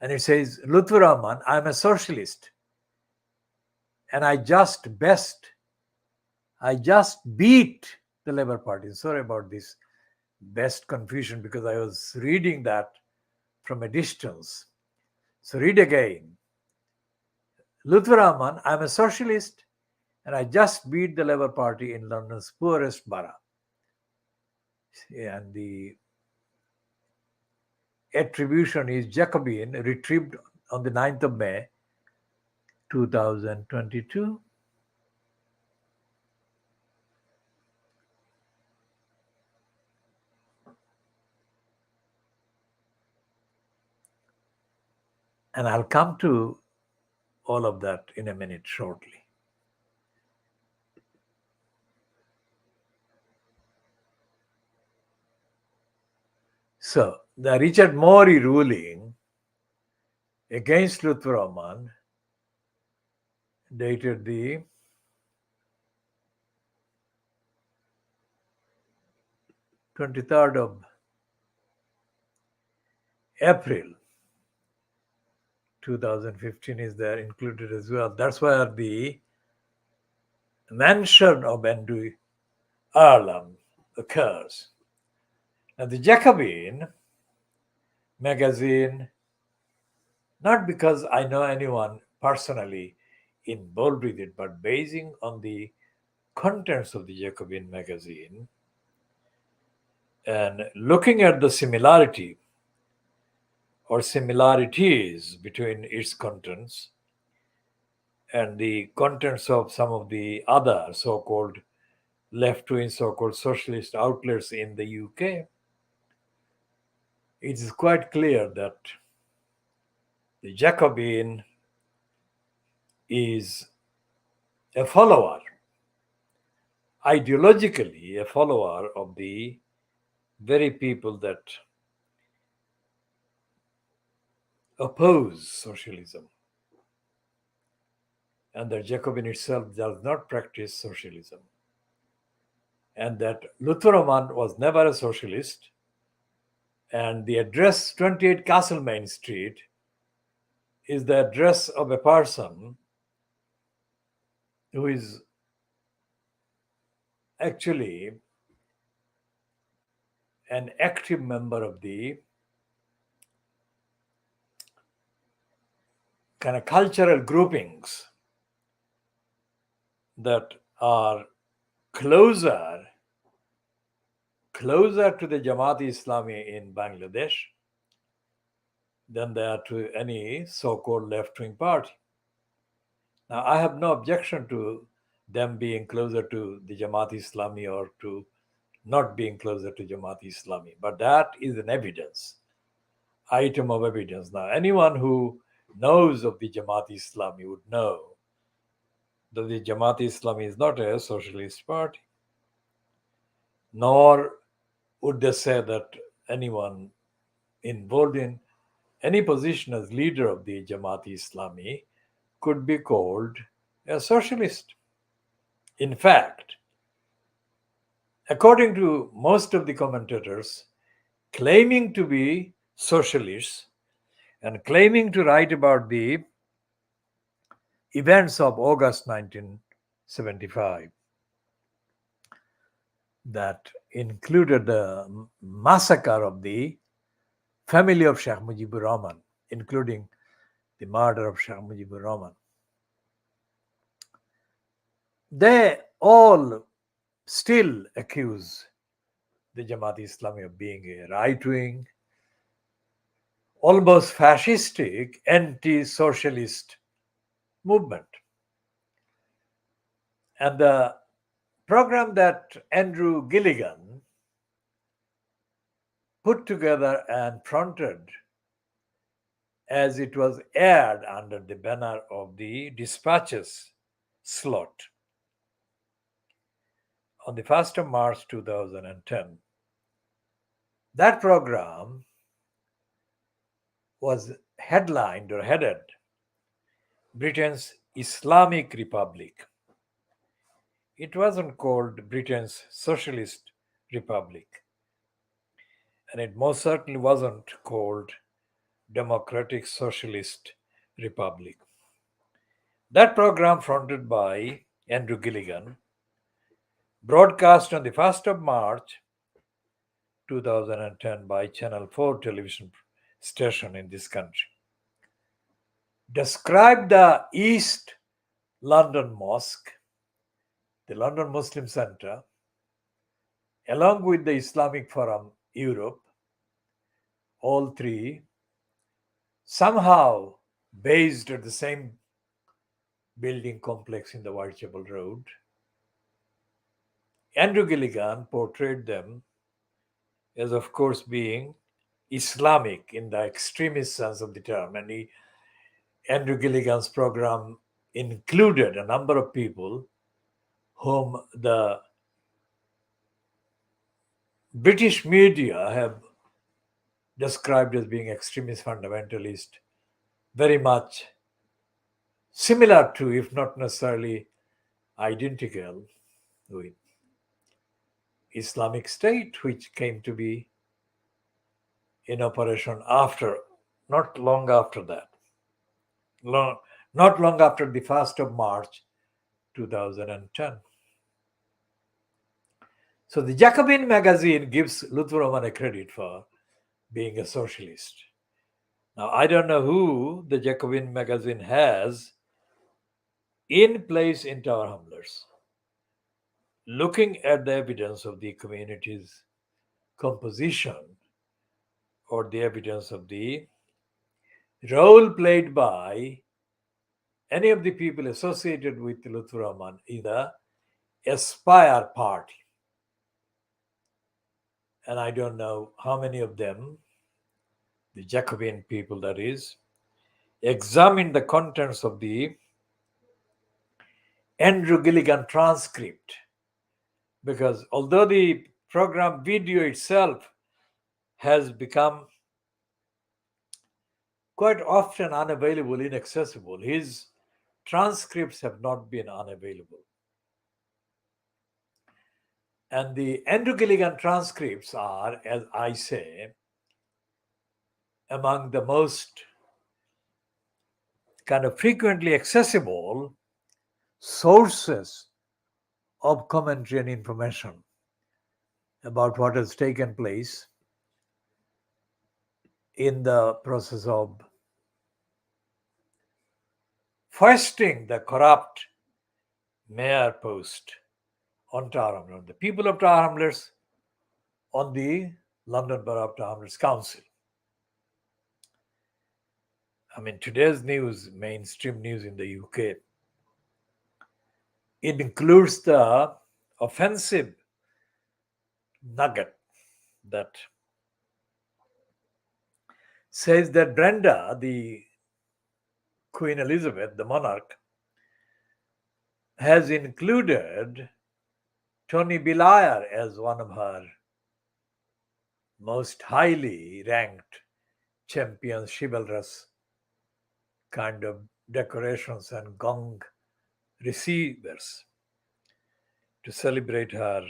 And it says, Lutfur Rahman, I'm a socialist, and I just beat the Labour Party. Sorry about this best confusion, because I was reading that from a distance. So read again. Lutfur Rahman, I'm a socialist, And I just beat the Labour Party in London's poorest borough. And the attribution is Jacobin, retrieved on the 9th of May 2022. And I'll come to all of that in a minute shortly. So, the Richard Morey ruling against Lutfur Rahman, dated the 23rd of April 2015, is there included as well. That's where the mention of Andrew Ireland occurs. And the Jacobin magazine, not because I know anyone personally involved with it, but basing on the contents of the Jacobin magazine and looking at the similarity or similarities between its contents and the contents of some of the other so-called left-wing, so-called socialist outlets in the UK, it is quite clear that the Jacobin is a follower, ideologically a follower of the very people that oppose socialism. And that Jacobin itself does not practice socialism. And that Lutfur Rahman was never a socialist. And the address 28 Castlemaine Street is the address of a person who is actually an active member of the kind of cultural groupings that are closer to the Jamaat-e-Islami in Bangladesh than they are to any so-called left-wing party. Now, I have no objection to them being closer to the Jamaat-e-Islami or to not being closer to Jamaat-e-Islami, but that is an evidence, item of evidence. Now, anyone who knows of the Jamaat-e-Islami would know that the Jamaat-e-Islami is not a socialist party, nor would they say that anyone involved in any position as leader of the Jamaat-e-Islami could be called a socialist. In fact, according to most of the commentators claiming to be socialists and claiming to write about the events of August 1975 that included the massacre of the family of Sheikh Mujibur Rahman, including the murder of Sheikh Mujibur Rahman. They all still accuse the Jamaat-e-Islami of being a right-wing, almost fascistic, anti-socialist movement. And the program that Andrew Gilligan put together and fronted as it was aired under the banner of the Dispatches slot on the 1st of March 2010. That program was headlined or headed Britain's Islamic Republic. It wasn't called Britain's Socialist Republic. And it most certainly wasn't called Democratic Socialist Republic. That program, fronted by Andrew Gilligan, broadcast on the 1st of March 2010 by Channel 4 television station in this country, described the East London Mosque the London Muslim Center, along with the Islamic Forum Europe, all three somehow based at the same building complex in the Whitechapel Road. Andrew Gilligan portrayed them as, of course, being Islamic in the extremist sense of the term. And Andrew Gilligan's program included a number of people whom the British media have described as being extremist fundamentalist, very much similar to, if not necessarily identical, with Islamic State, which came to be in operation after, not long after that, not long after the 1st of March 2010. So the Jacobin magazine gives Luther Roman a credit for being a socialist. Now, I don't know who the Jacobin magazine has in place in Tower Hamlets, looking at the evidence of the community's composition or the evidence of the role played by any of the people associated with Luther Roman in the Aspire party. And I don't know how many of them, the Jacobin people that is, examine the contents of the Andrew Gilligan transcript. Because although the program video itself has become quite often unavailable, inaccessible, his transcripts have not been unavailable. And the Andrew Gilligan transcripts are, as I say, among the most kind of frequently accessible sources of commentary and information about what has taken place in the process of foisting the corrupt mayor post on Tower Hamlets, the people of Tower Hamlets on the London Borough of Tower Hamlets Council. I mean, today's news, mainstream news in the UK, it includes the offensive nugget that says that Brenda, the Queen Elizabeth, the monarch, has included Tony Blair as one of her most highly ranked champions, chivalrous kind of decorations and gong receivers to celebrate her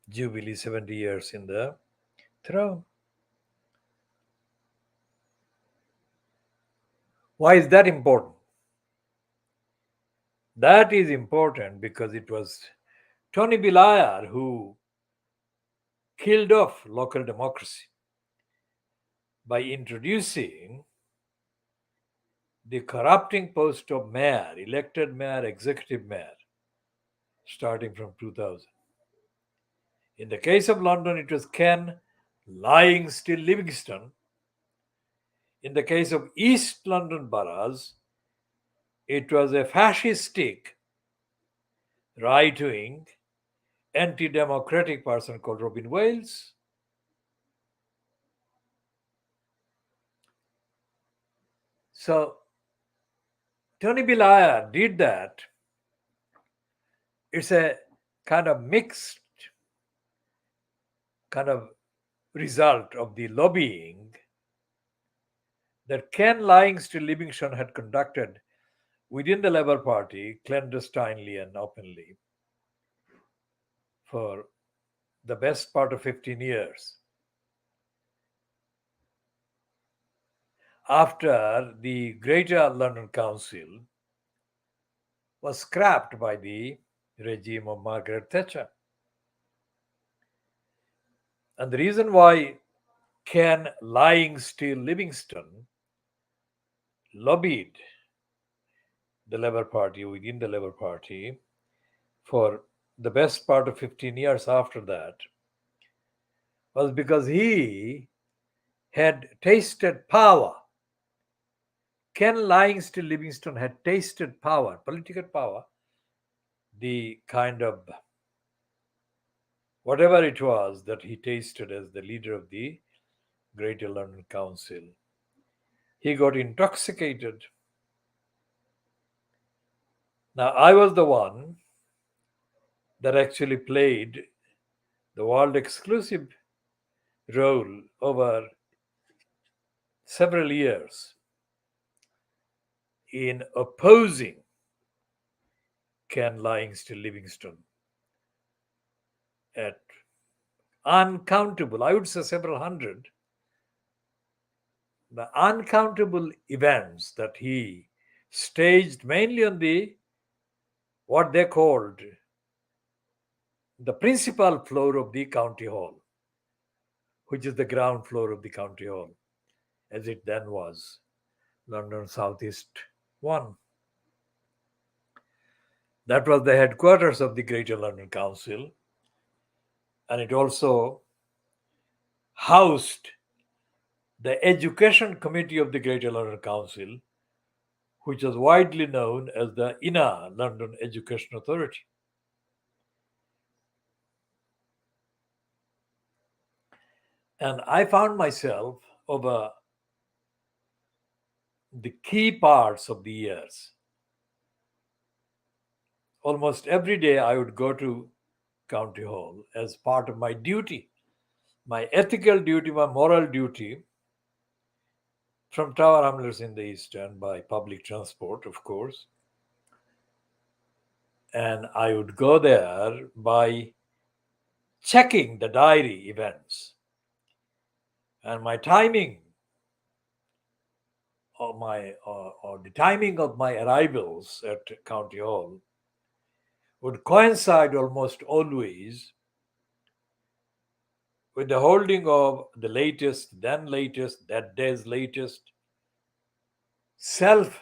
jubilee 70 years in the throne. Why is that important? That is important because it was Tony Blair who killed off local democracy by introducing the corrupting post of mayor, elected mayor, executive mayor, starting from 2000. In the case of London, it was Ken Lying Still Livingston. In the case of East London boroughs, it was a fascistic, right-wing, anti-democratic person called Robin Wales. So Tony Blair did that. It's a kind of mixed kind of result of the lobbying that Ken Lying Still Livingston had conducted within the Labour Party, clandestinely and openly, for the best part of 15 years. After the Greater London Council was scrapped by the regime of Margaret Thatcher. And the reason why Ken Lying Still Livingston lobbied the Labour Party, within the Labour Party, for the best part of 15 years after that, was because he had tasted power. Ken Livingstone Livingstone had tasted power, political power, the kind of whatever it was that he tasted as the leader of the Greater London Council. He got intoxicated. Now, I was the one that actually played the world exclusive role over several years in opposing Ken Livingstone Livingstone at uncountable, I would say several hundred, the uncountable events that he staged mainly on the what they called the principal floor of the county hall, which is the ground floor of the county hall, as it then was, London Southeast 1. That was the headquarters of the Greater London Council, and it also housed the Education Committee of the Greater London Council, which was widely known as the Inner London Education Authority. And I found myself over the key parts of the years. Almost every day I would go to County Hall as part of my duty, my ethical duty, my moral duty, from Tower Hamlets in the East End by public transport, of course. And I would go there by checking the diary events. And my timing or the timing of my arrivals at County Hall would coincide almost always with the holding of the latest, then latest, that day's latest self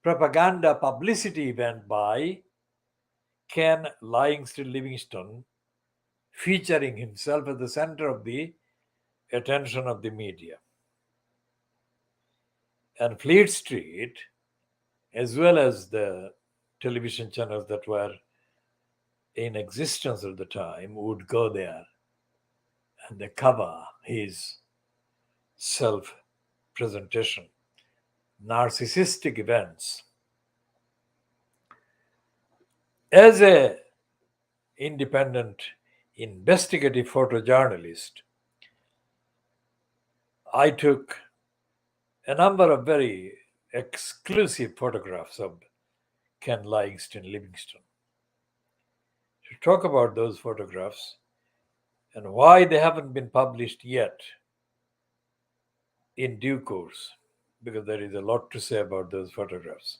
propaganda publicity event by Ken Livingstone Livingstone, featuring himself at the center of the attention of the media. And Fleet Street, as well as the television channels that were in existence at the time, would go there and they cover his self presentation, narcissistic events. As a independent investigative photojournalist, I took a number of very exclusive photographs of Ken Livingstone Livingstone. To talk about those photographs and why they haven't been published yet in due course, because there is a lot to say about those photographs.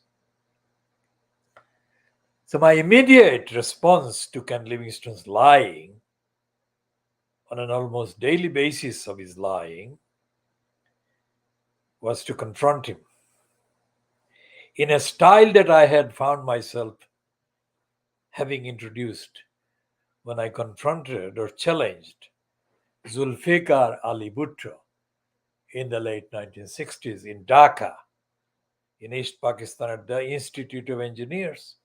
So my immediate response to Ken Livingstone's lying, on an almost daily basis of his lying, was to confront him in a style that I had found myself having introduced when I confronted or challenged Zulfikar Ali Bhutto in the late 1960s in Dhaka, in East Pakistan, at the Institute of Engineers.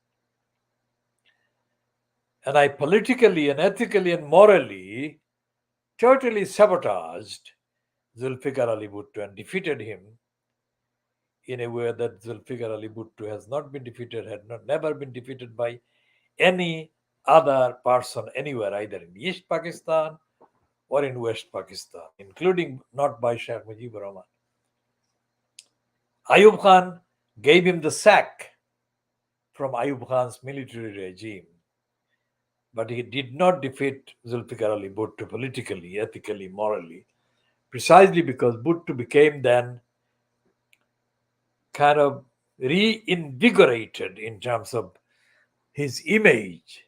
And I politically and ethically and morally totally sabotaged Zulfikar Ali Bhutto and defeated him in a way that Zulfikar Ali Bhutto has not been defeated, never been defeated by any other person anywhere, either in East Pakistan or in West Pakistan, including not by Sheikh Mujibur Rahman. Ayub Khan gave him the sack from Ayub Khan's military regime, but he did not defeat Zulfikar Ali Bhutto politically, ethically, morally, precisely because Bhutto became then kind of reinvigorated in terms of his image.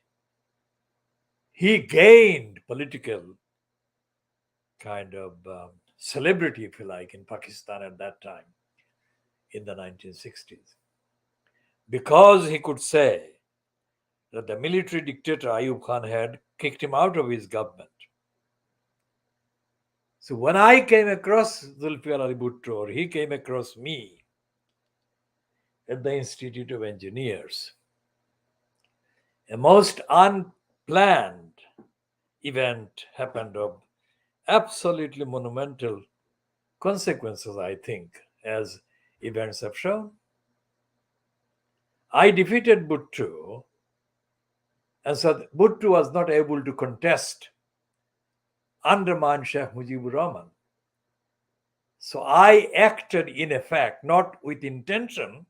He gained political kind of celebrity, if you like, in Pakistan at that time, in the 1960s. because he could say that the military dictator Ayub Khan had kicked him out of his government. So when I came across Zulfikar Ali Bhutto, or he came across me at the Institute of Engineers, a most unplanned event happened of absolutely monumental consequences, I think, as events have shown. I defeated Bhutto, and so Bhutto was not able to contest, undermine Sheikh Mujibur Rahman. So I acted in effect, not with intention,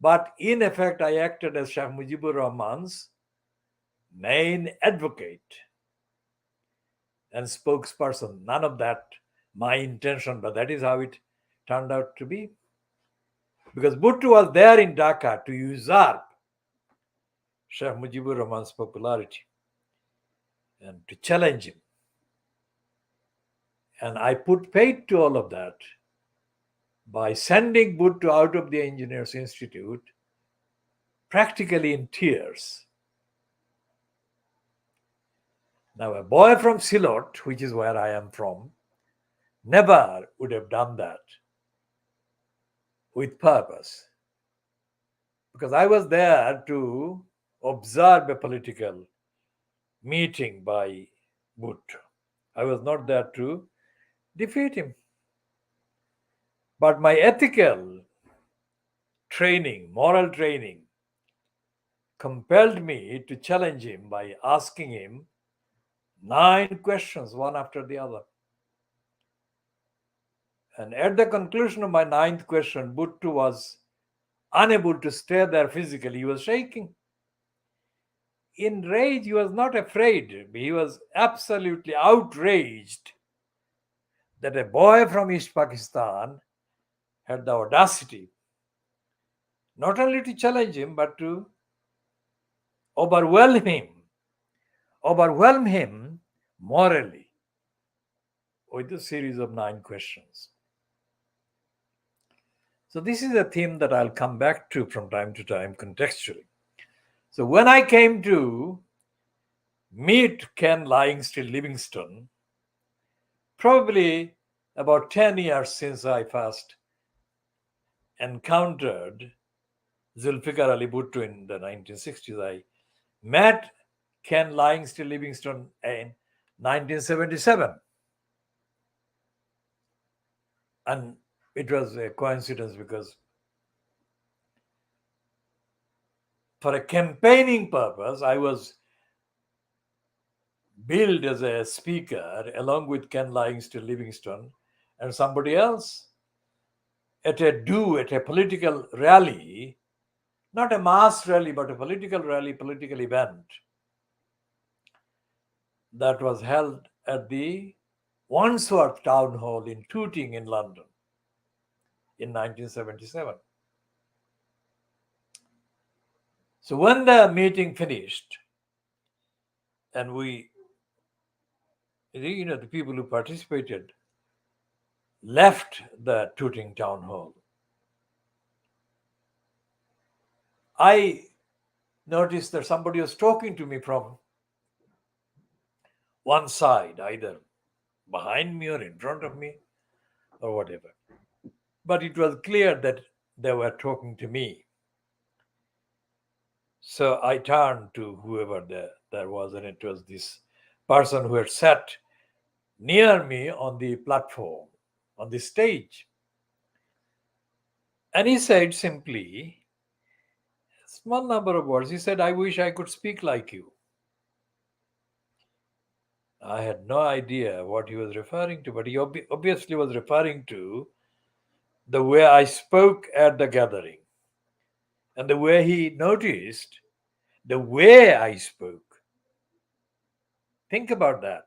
but in effect I acted as Sheikh Mujibur Rahman's main advocate and spokesperson. None of that my intention, but that is how it turned out to be. Because Bhutto was there in Dhaka to usurp Sheikh Mujibur Rahman's popularity and to challenge him. And I put paid to all of that by sending Bhutto out of the Engineers Institute practically in tears. Now, a boy from Silot, which is where I am from, never would have done that with purpose. Because I was there to observe a political meeting by Bhutto. I was not there to defeat him. But my ethical training, moral training, compelled me to challenge him by asking him 9 questions, one after the other. And at the conclusion of my 9th question, Bhutto was unable to stay there physically. He was shaking. In rage, he was not afraid. He was absolutely outraged that a boy from East Pakistan had the audacity not only to challenge him, but to overwhelm him morally with a series of 9 questions. So this is a theme that I'll come back to from time to time contextually. So when I came to meet Ken Lyingstone Livingstone, probably about 10 years since I first encountered Zulfikar Ali Bhutto in the 1960s, I met Ken Lyingstone Livingstone in 1977. And it was a coincidence because for a campaigning purpose, I was billed as a speaker along with Ken Lyingstone Livingstone and somebody else at a political rally, not a mass rally, but a political rally, political event that was held at the Wandsworth Town Hall in Tooting in London in 1977. So when the meeting finished, and the people who participated left the Tooting Town Hall, I noticed that somebody was talking to me from one side, either behind me or in front of me or whatever. But it was clear that they were talking to me. So I turned to whoever there was, and it was this person who had sat near me on the platform, on the stage. And he said simply, a small number of words, he said, "I wish I could speak like you." I had no idea what he was referring to, but he obviously was referring to the way I spoke at the gathering and the way he noticed the way I spoke. Think about that.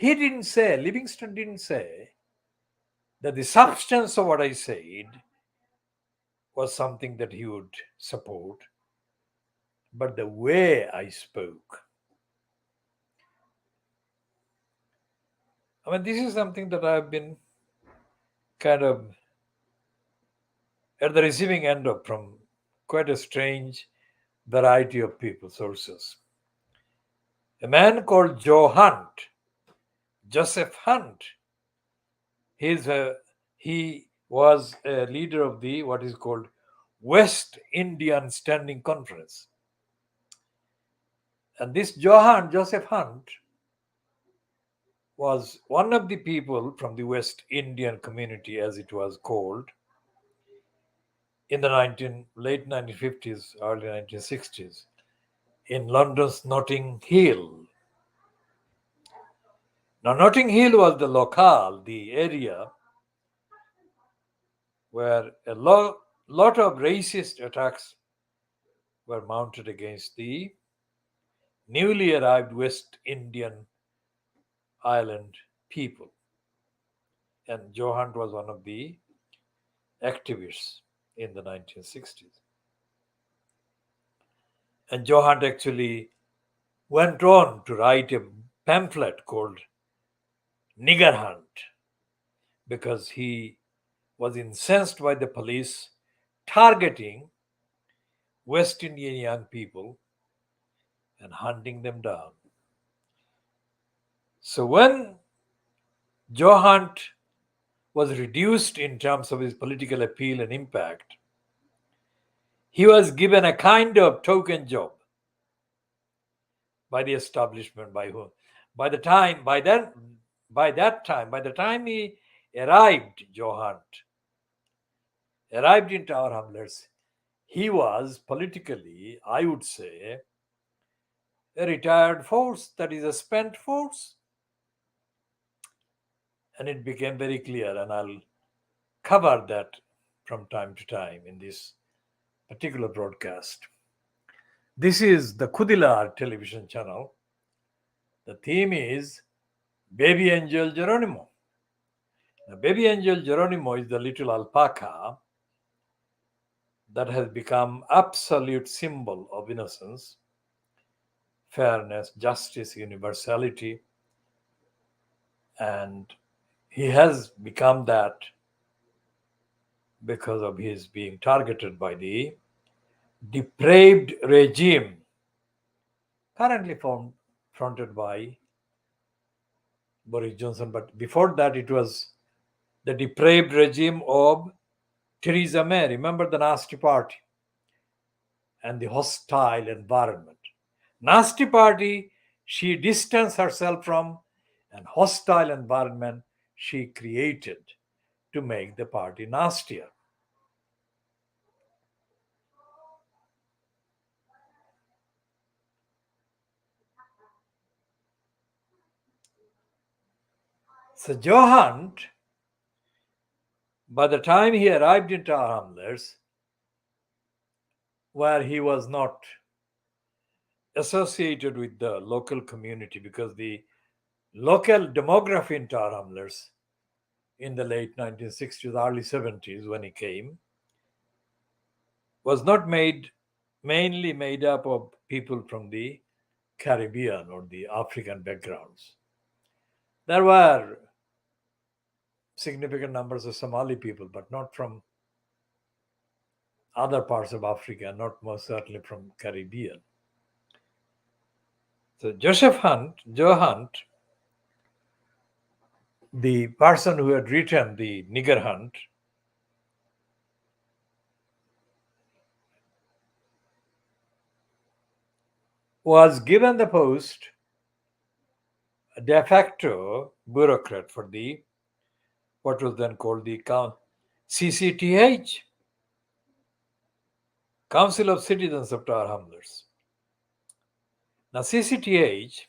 Livingstone didn't say that the substance of what I said was something that he would support, but the way I spoke. I mean, this is something that I've been kind of at the receiving end of from quite a strange variety of people sources. A man called Joseph Hunt. He's a, he was a leader of the what is called West Indian Standing Conference. And this Joseph Hunt was one of the people from the West Indian community, as it was called, in the late 1950s, early 1960s, in London's Notting Hill. Now, Notting Hill was the locale, the area where a lot of racist attacks were mounted against the newly arrived West Indian island people. And Joe Hunt was one of the activists in the 1960s. And Joe Hunt actually went on to write a pamphlet called Nigger Hunt because he was incensed by the police targeting West Indian young people and hunting them down. So when Joe Hunt was reduced in terms of his political appeal and impact, he was given a kind of token job by the establishment, by whom by the time he arrived, Joe Hunt arrived in Tower Hamlets, he was politically, I would say, a retired force, that is a spent force. And it became very clear, and I'll cover that from time to time in this particular broadcast. This is the KhoodeelaarTV television channel. The theme is Baby Angel Geronimo. Now, Baby Angel Geronimo is the little alpaca that has become absolute symbol of innocence, fairness, justice, universality, and he has become that because of his being targeted by the depraved regime currently fronted by Boris Johnson. But before that, it was the depraved regime of Theresa May. Remember the nasty party and the hostile environment. Nasty party, she distanced herself from, and hostile environment she created to make the party nastier. So Joe Hunt, by the time he arrived in Tower Hamlets, where he was not associated with the local community because the local demography in Tower Hamlets in the late 1960s, early 70s when he came, was not mainly made up of people from the Caribbean or the African backgrounds. There were significant numbers of Somali people, but not from other parts of Africa, not most certainly from Caribbean. So Joe Hunt, the person who had written the Nigger Hunt, was given the post de facto bureaucrat for the what was then called the CCTH, Council of Citizens of Tower Hamlets. Now CCTH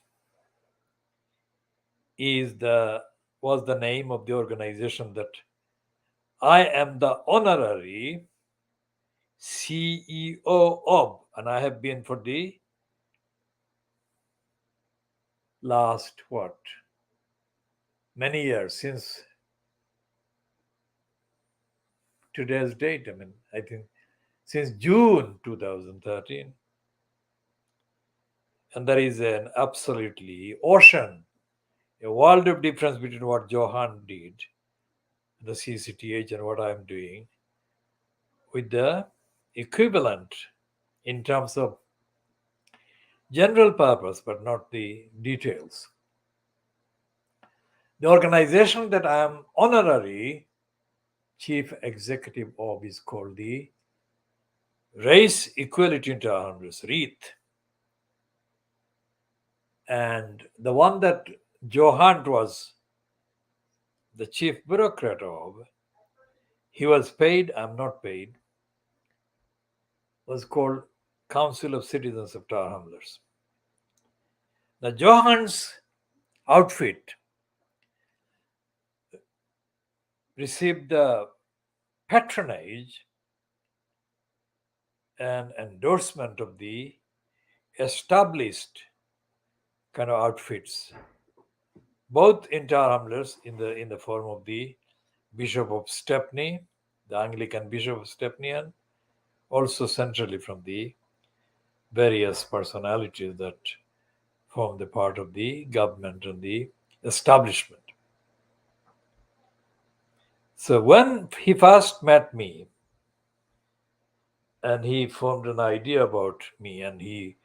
was the name of the organization that I am the honorary CEO of, and I have been for the last many years, since today's date. I think since June 2013. And there is an absolutely a world of difference between what Joe Hunt did, the CCTH, and what I'm doing. with the equivalent in terms of general purpose, but not the details. The organization that I am honorary chief executive of is called the Race Equality International's REET. And the one that Johan was the chief bureaucrat of, he was paid, I'm not paid, was called Council of Citizens of Tower Hamlets. The Johan's outfit received the patronage and endorsement of the established kind of outfits, both in Tower Hamlets in the form of the Bishop of Stepney, the Anglican Bishop of Stepney, and also centrally from the various personalities that form the part of the government and the establishment. So when he first met me and he formed an idea about me and he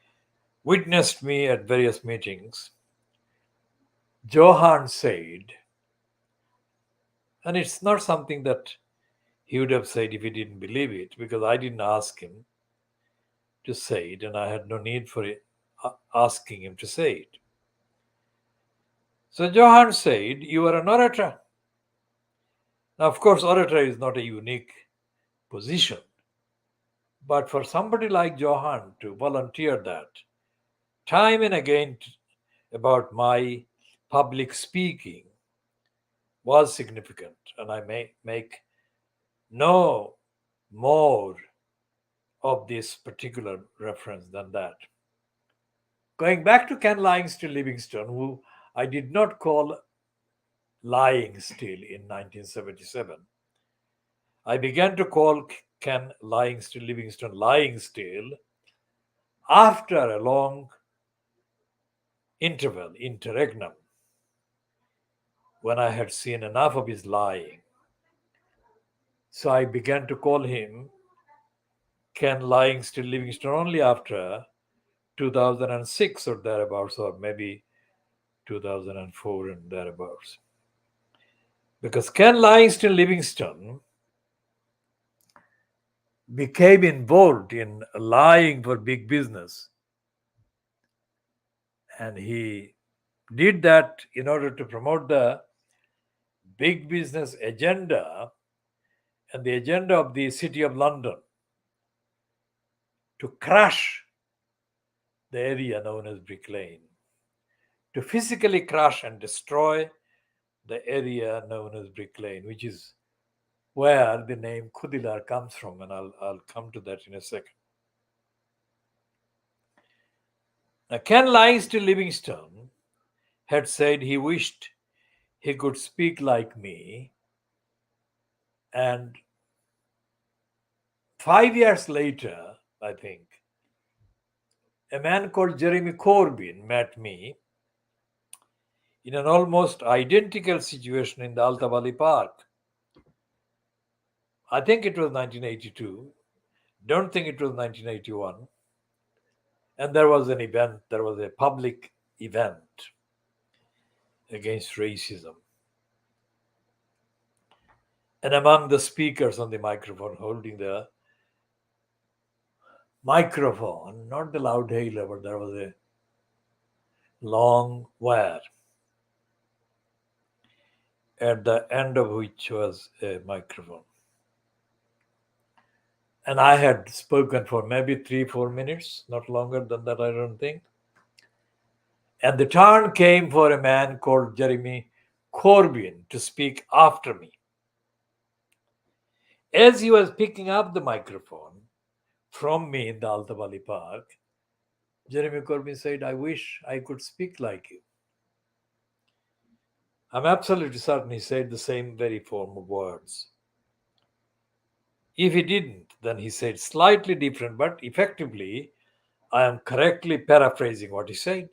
witnessed me at various meetings, Johan said, and it's not something that he would have said if he didn't believe it, because I didn't ask him to say it and I had no need for asking him to say it. So Johan said, "You are an orator." Now, of course, orator is not a unique position, but for somebody like Johan to volunteer that time and again about my public speaking was significant, and I may make no more of this particular reference than that. Going back to Ken Lying Still Livingstone, who I did not call Lying Still in 1977. I began to call Ken Lying Still Livingstone Lying Still after a long interregnum, when I had seen enough of his lying. So I began to call him Ken Lying Still Livingstone only after 2006 or thereabouts, or maybe 2004 and thereabouts. Because Ken Lying Still Livingstone became involved in lying for big business. And he did that in order to promote the big business agenda and the agenda of the City of London to crush the area known as Brick Lane, to physically crush and destroy the area known as Brick Lane, which is where the name Khoodeelaar comes from, and I'll come to that in a second. Now, Ken Lying Still Livingstone had said he wished he could speak like me, and 5 years later, I think, a man called Jeremy Corbyn met me in an almost identical situation in the Alta Valley Park. I think it was 1982. Don't think it was 1981. And there was an event, there was a public event against racism. And among the speakers on the microphone, holding the microphone, not the loud hailer, but there was a long wire at the end of which was a microphone. And I had spoken for maybe 3-4 minutes, not longer than that, I don't think. And the turn came for a man called Jeremy Corbyn to speak after me. As he was picking up the microphone from me in the Alta Valley Park, Jeremy Corbyn said, "I wish I could speak like you." I'm absolutely certain he said the same very form of words. If he didn't, then he said slightly different, but effectively, I am correctly paraphrasing what he said.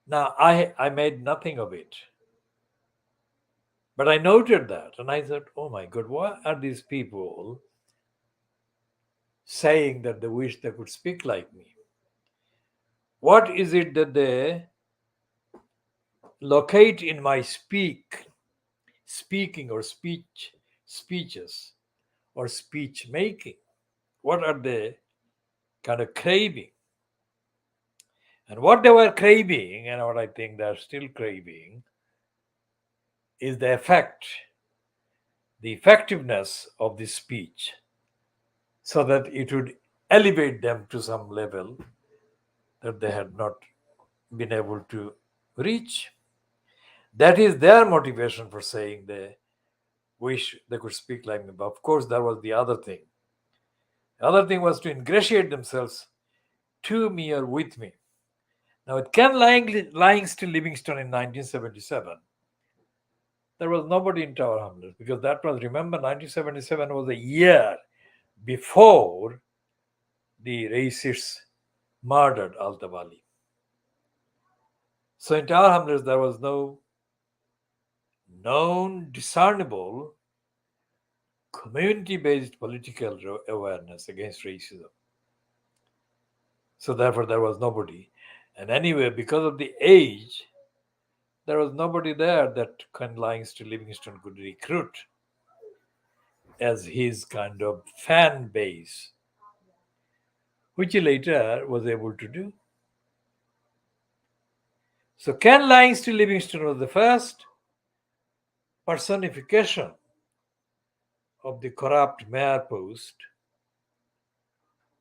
Now, I made nothing of it. But I noted that and I thought, oh my God, why are these people saying that they wish they could speak like me? What is it that they locate in my speaking or speeches or speech making? What are they kind of craving? And what they were craving, and what I think they're still craving, is the effectiveness of the speech, so that it would elevate them to some level that they had not been able to reach. That is their motivation for saying they wish they could speak like me. But of course, there was the other thing. The other thing was to ingratiate themselves to me or with me. Now, with Ken Langston Livingstone in 1977, there was nobody in Tower Hamlets, because that was, remember, 1977 was a year before the racists murdered Altavali. So in Tower Hamlets, there was no known, discernible, community-based political awareness against racism. So therefore, there was nobody. And anyway, because of the age, there was nobody there that Ken Langston Livingstone could recruit as his kind of fan base, which he later was able to do. So Ken Langston Livingstone was the first personification of the corrupt mayor post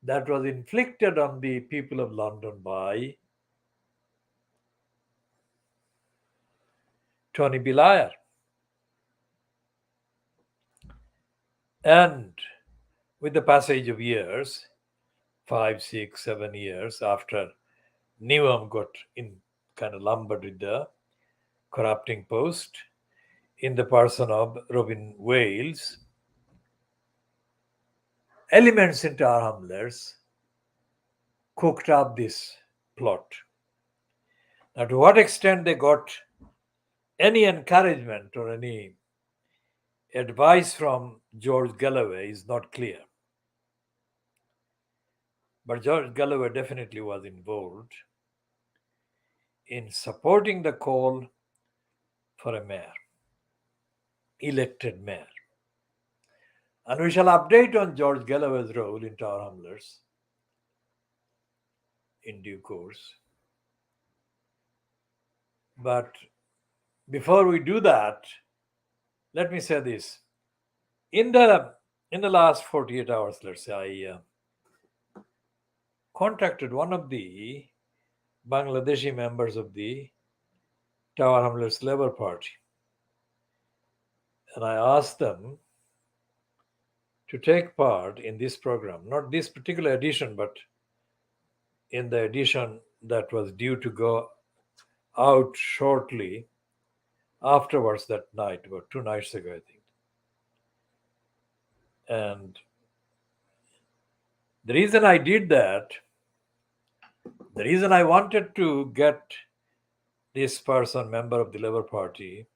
that was inflicted on the people of London by Tony Blair. And with the passage of years, 5, 6, 7 years after Newham got in kind of lumbered with the corrupting post in the person of Robin Wales, elements in Tower Hamlets cooked up this plot. Now, to what extent they got any encouragement or any advice from George Galloway is not clear. But George Galloway definitely was involved in supporting the call for a mayor, elected mayor. And we shall update on George Galloway's role in Tower Hamlets in due course. But before we do that, let me say this. In the last 48 hours, let's say, I contacted one of the Bangladeshi members of the Tower Hamlets Labour Party, and I asked them to take part in this program, not this particular edition, but in the edition that was due to go out shortly afterwards that night, about 2 nights ago, I think. And the reason I did that, the reason I wanted to get this person, member of the Labour Party,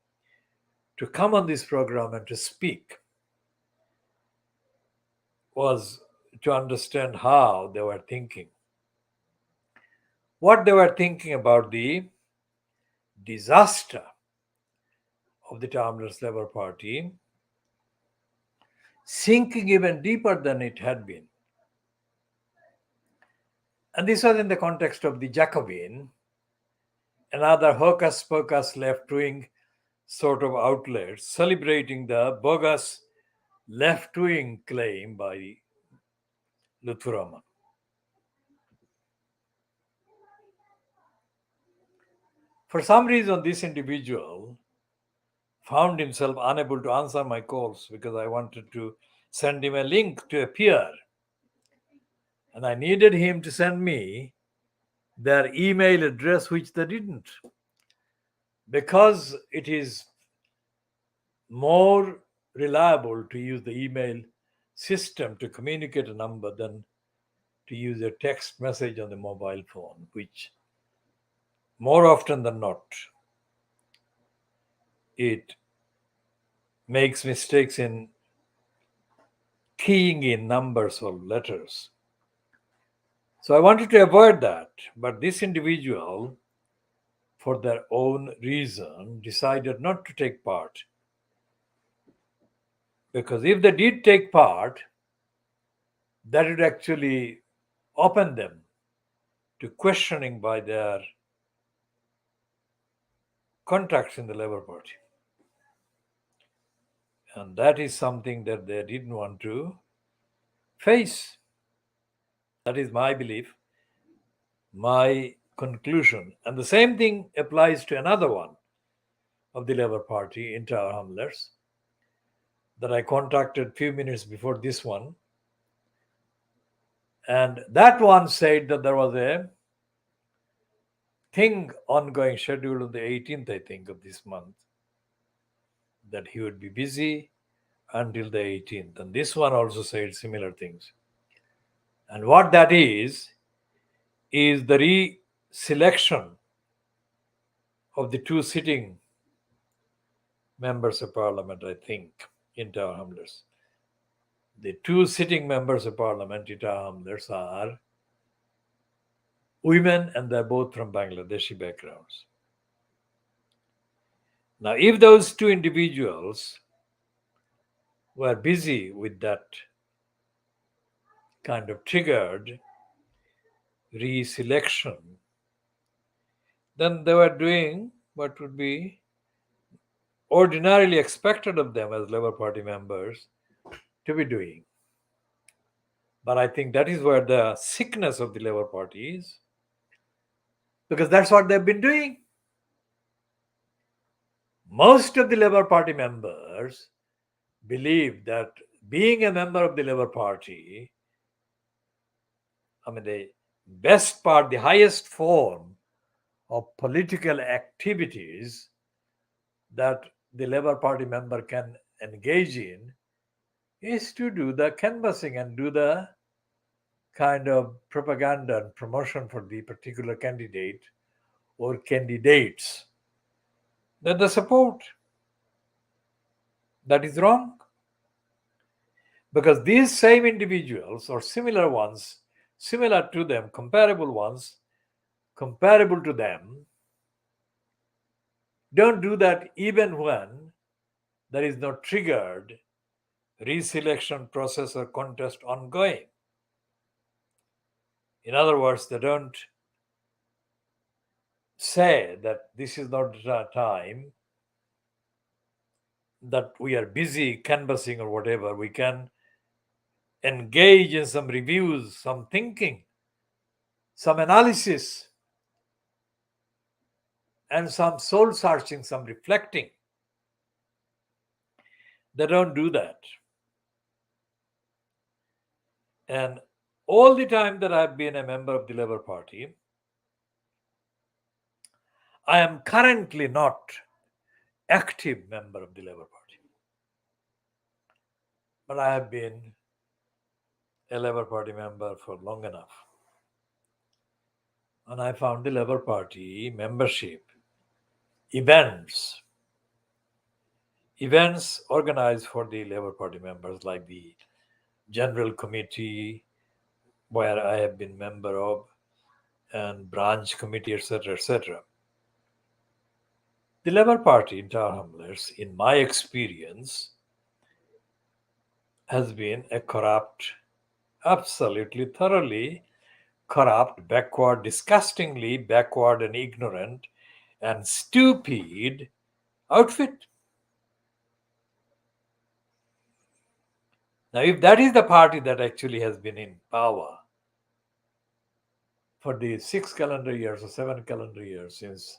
to come on this program and to speak, was to understand how they were thinking, what they were thinking about the disaster of the Tower Hamlets Labour Party, sinking even deeper than it had been. And this was in the context of the Jacobin, another hocus pocus left-wing sort of outlet celebrating the bogus left-wing claim by Luthuraman. For some reason, this individual found himself unable to answer my calls because I wanted to send him a link to appear. And I needed him to send me their email address, which they didn't. Because it is more reliable to use the email system to communicate a number than to use a text message on the mobile phone, which more often than not, it makes mistakes in keying in numbers or letters. So I wanted to avoid that, but this individual, for their own reason, decided not to take part. Because if they did take part, that would actually open them to questioning by their contacts in the Labour Party. And that is something that they didn't want to face. That is my belief, my conclusion. And the same thing applies to another one of the Labour Party in Tower Hamlets that I contacted a few minutes before this one. And that one said that there was a thing ongoing scheduled on the 18th, I think, of this month, that he would be busy until the 18th. And this one also said similar things. And what that is the reselection of the two sitting members of parliament, I think, in Tower Hamlets. The two sitting members of parliament in Tower Hamlets are women, and they're both from Bangladeshi backgrounds. Now, if those two individuals were busy with that kind of triggered reselection, then they were doing what would be ordinarily expected of them as Labour Party members to be doing. But I think that is where the sickness of the Labour Party is, because that's what they've been doing. Most of the Labour Party members believe that being a member of the Labour Party, the best part, the highest form of political activities that the Labour Party member can engage in is to do the canvassing and do the kind of propaganda and promotion for the particular candidate or candidates that they support. That is wrong. Because these same individuals or similar ones, similar to them, comparable ones, comparable to them, don't do that even when there is no triggered reselection process or contest ongoing. In other words, they don't say that this is not the time that we are busy canvassing or whatever. We can engage in some reviews, some thinking, some analysis, and some soul searching, some reflecting. They don't do that. And all the time that I've been a member of the Labour Party, I am currently not active member of the Labour Party. But I have been a Labour Party member for long enough. And I found the Labour Party membership events organized for the Labour Party members, like the General Committee, where I have been member of, and branch committee, etc., etc. The Labour Party in Tower Hamlets, in my experience, has been a corrupt, absolutely thoroughly corrupt, backward, disgustingly backward and ignorant and stupid outfit. Now, if that is the party that actually has been in power for the 6 calendar years or 7 calendar years since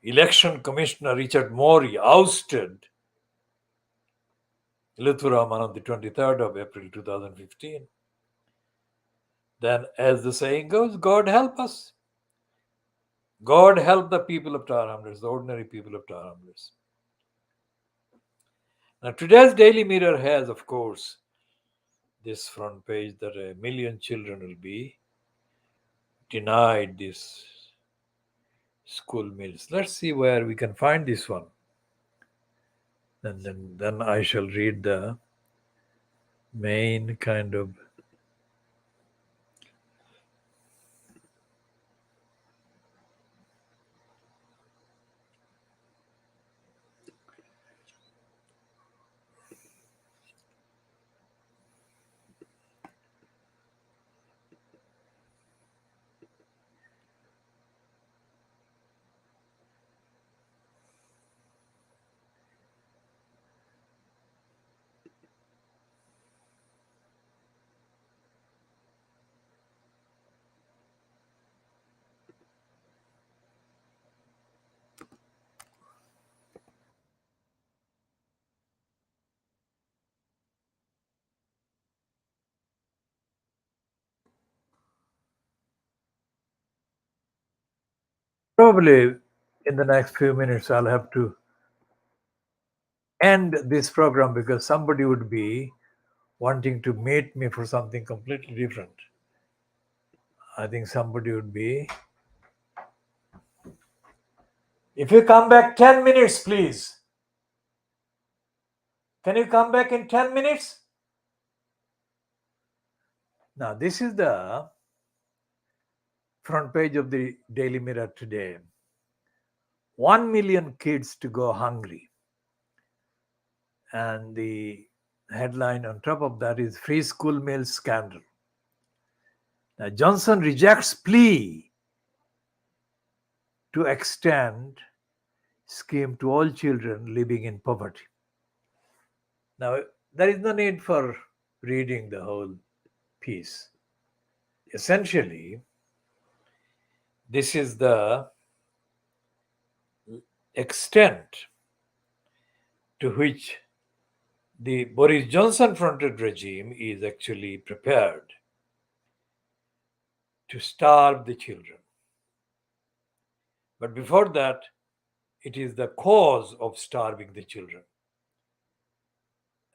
Election Commissioner Richard Morey ousted Luthuraman on the 23rd of April 2015, then, as the saying goes, God help us. God help the people of Tower Hamlets, the ordinary people of Tower Hamlets. Now, today's Daily Mirror has, of course, this front page that 1 million children will be denied this school meals. Let's see where we can find this one. And then I shall read the main kind of probably in the next few minutes I'll have to end this program because somebody would be wanting to meet me for something completely different. I think somebody would be. If you come back 10 minutes, please. Can you come back in 10 minutes? Now, this is the front page of the Daily Mirror today. 1 million kids to go hungry. And the headline on top of that is Free School Meals Scandal. Now, Johnson rejects plea to extend scheme to all children living in poverty. Now, there is no need for reading the whole piece. Essentially, this is the extent to which the Boris Johnson fronted regime is actually prepared to starve the children. But before that, it is the cause of starving the children.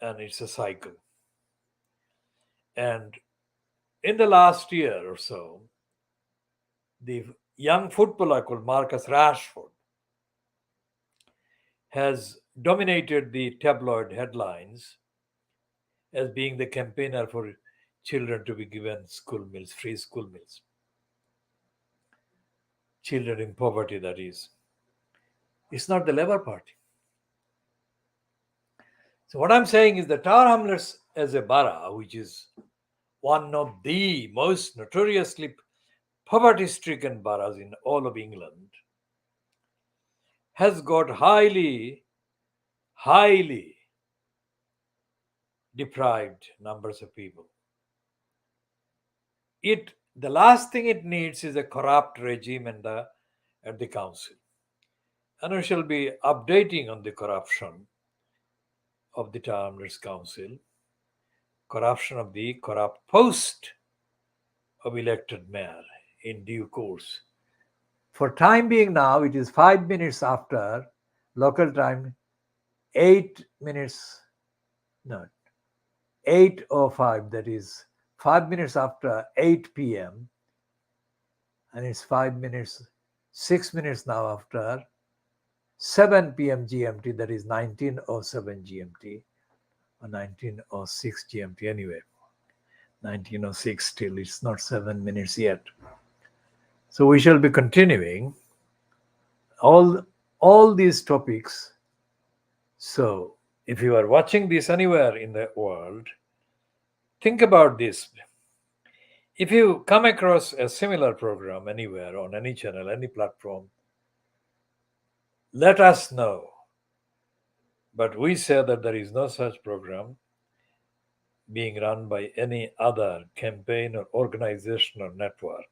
And it's a cycle. And in the last year or so, the young footballer called Marcus Rashford has dominated the tabloid headlines as being the campaigner for children to be given school meals, free school meals. Children in poverty, that is. It's not the Labour Party. So what I'm saying is that Tower Hamlets as a borough, which is one of the most notoriously poverty-stricken boroughs in all of England, has got highly deprived numbers of people. The last thing it needs is a corrupt regime at the council. And we shall be updating on the corruption of the Tower Hamlets Council, corruption of the corrupt post of elected mayor in due course. For time being now, it is 5 minutes after local time, 8 minutes, no, 8:05, that is 5 minutes after 8 p.m. And it's 6 minutes now after 7 p.m. GMT, that is 19:07 GMT, or 19:06 GMT anyway. 19:06 still, it's not 7 minutes yet. So we shall be continuing all these topics. So if you are watching this anywhere in the world, think about this. If you come across a similar program anywhere on any channel, any platform, let us know. But we say that there is no such program being run by any other campaign or organization or network.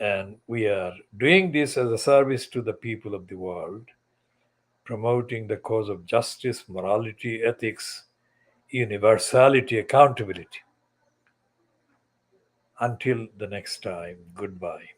And we are doing this as a service to the people of the world, promoting the cause of justice, morality, ethics, universality, accountability. Until the next time, goodbye.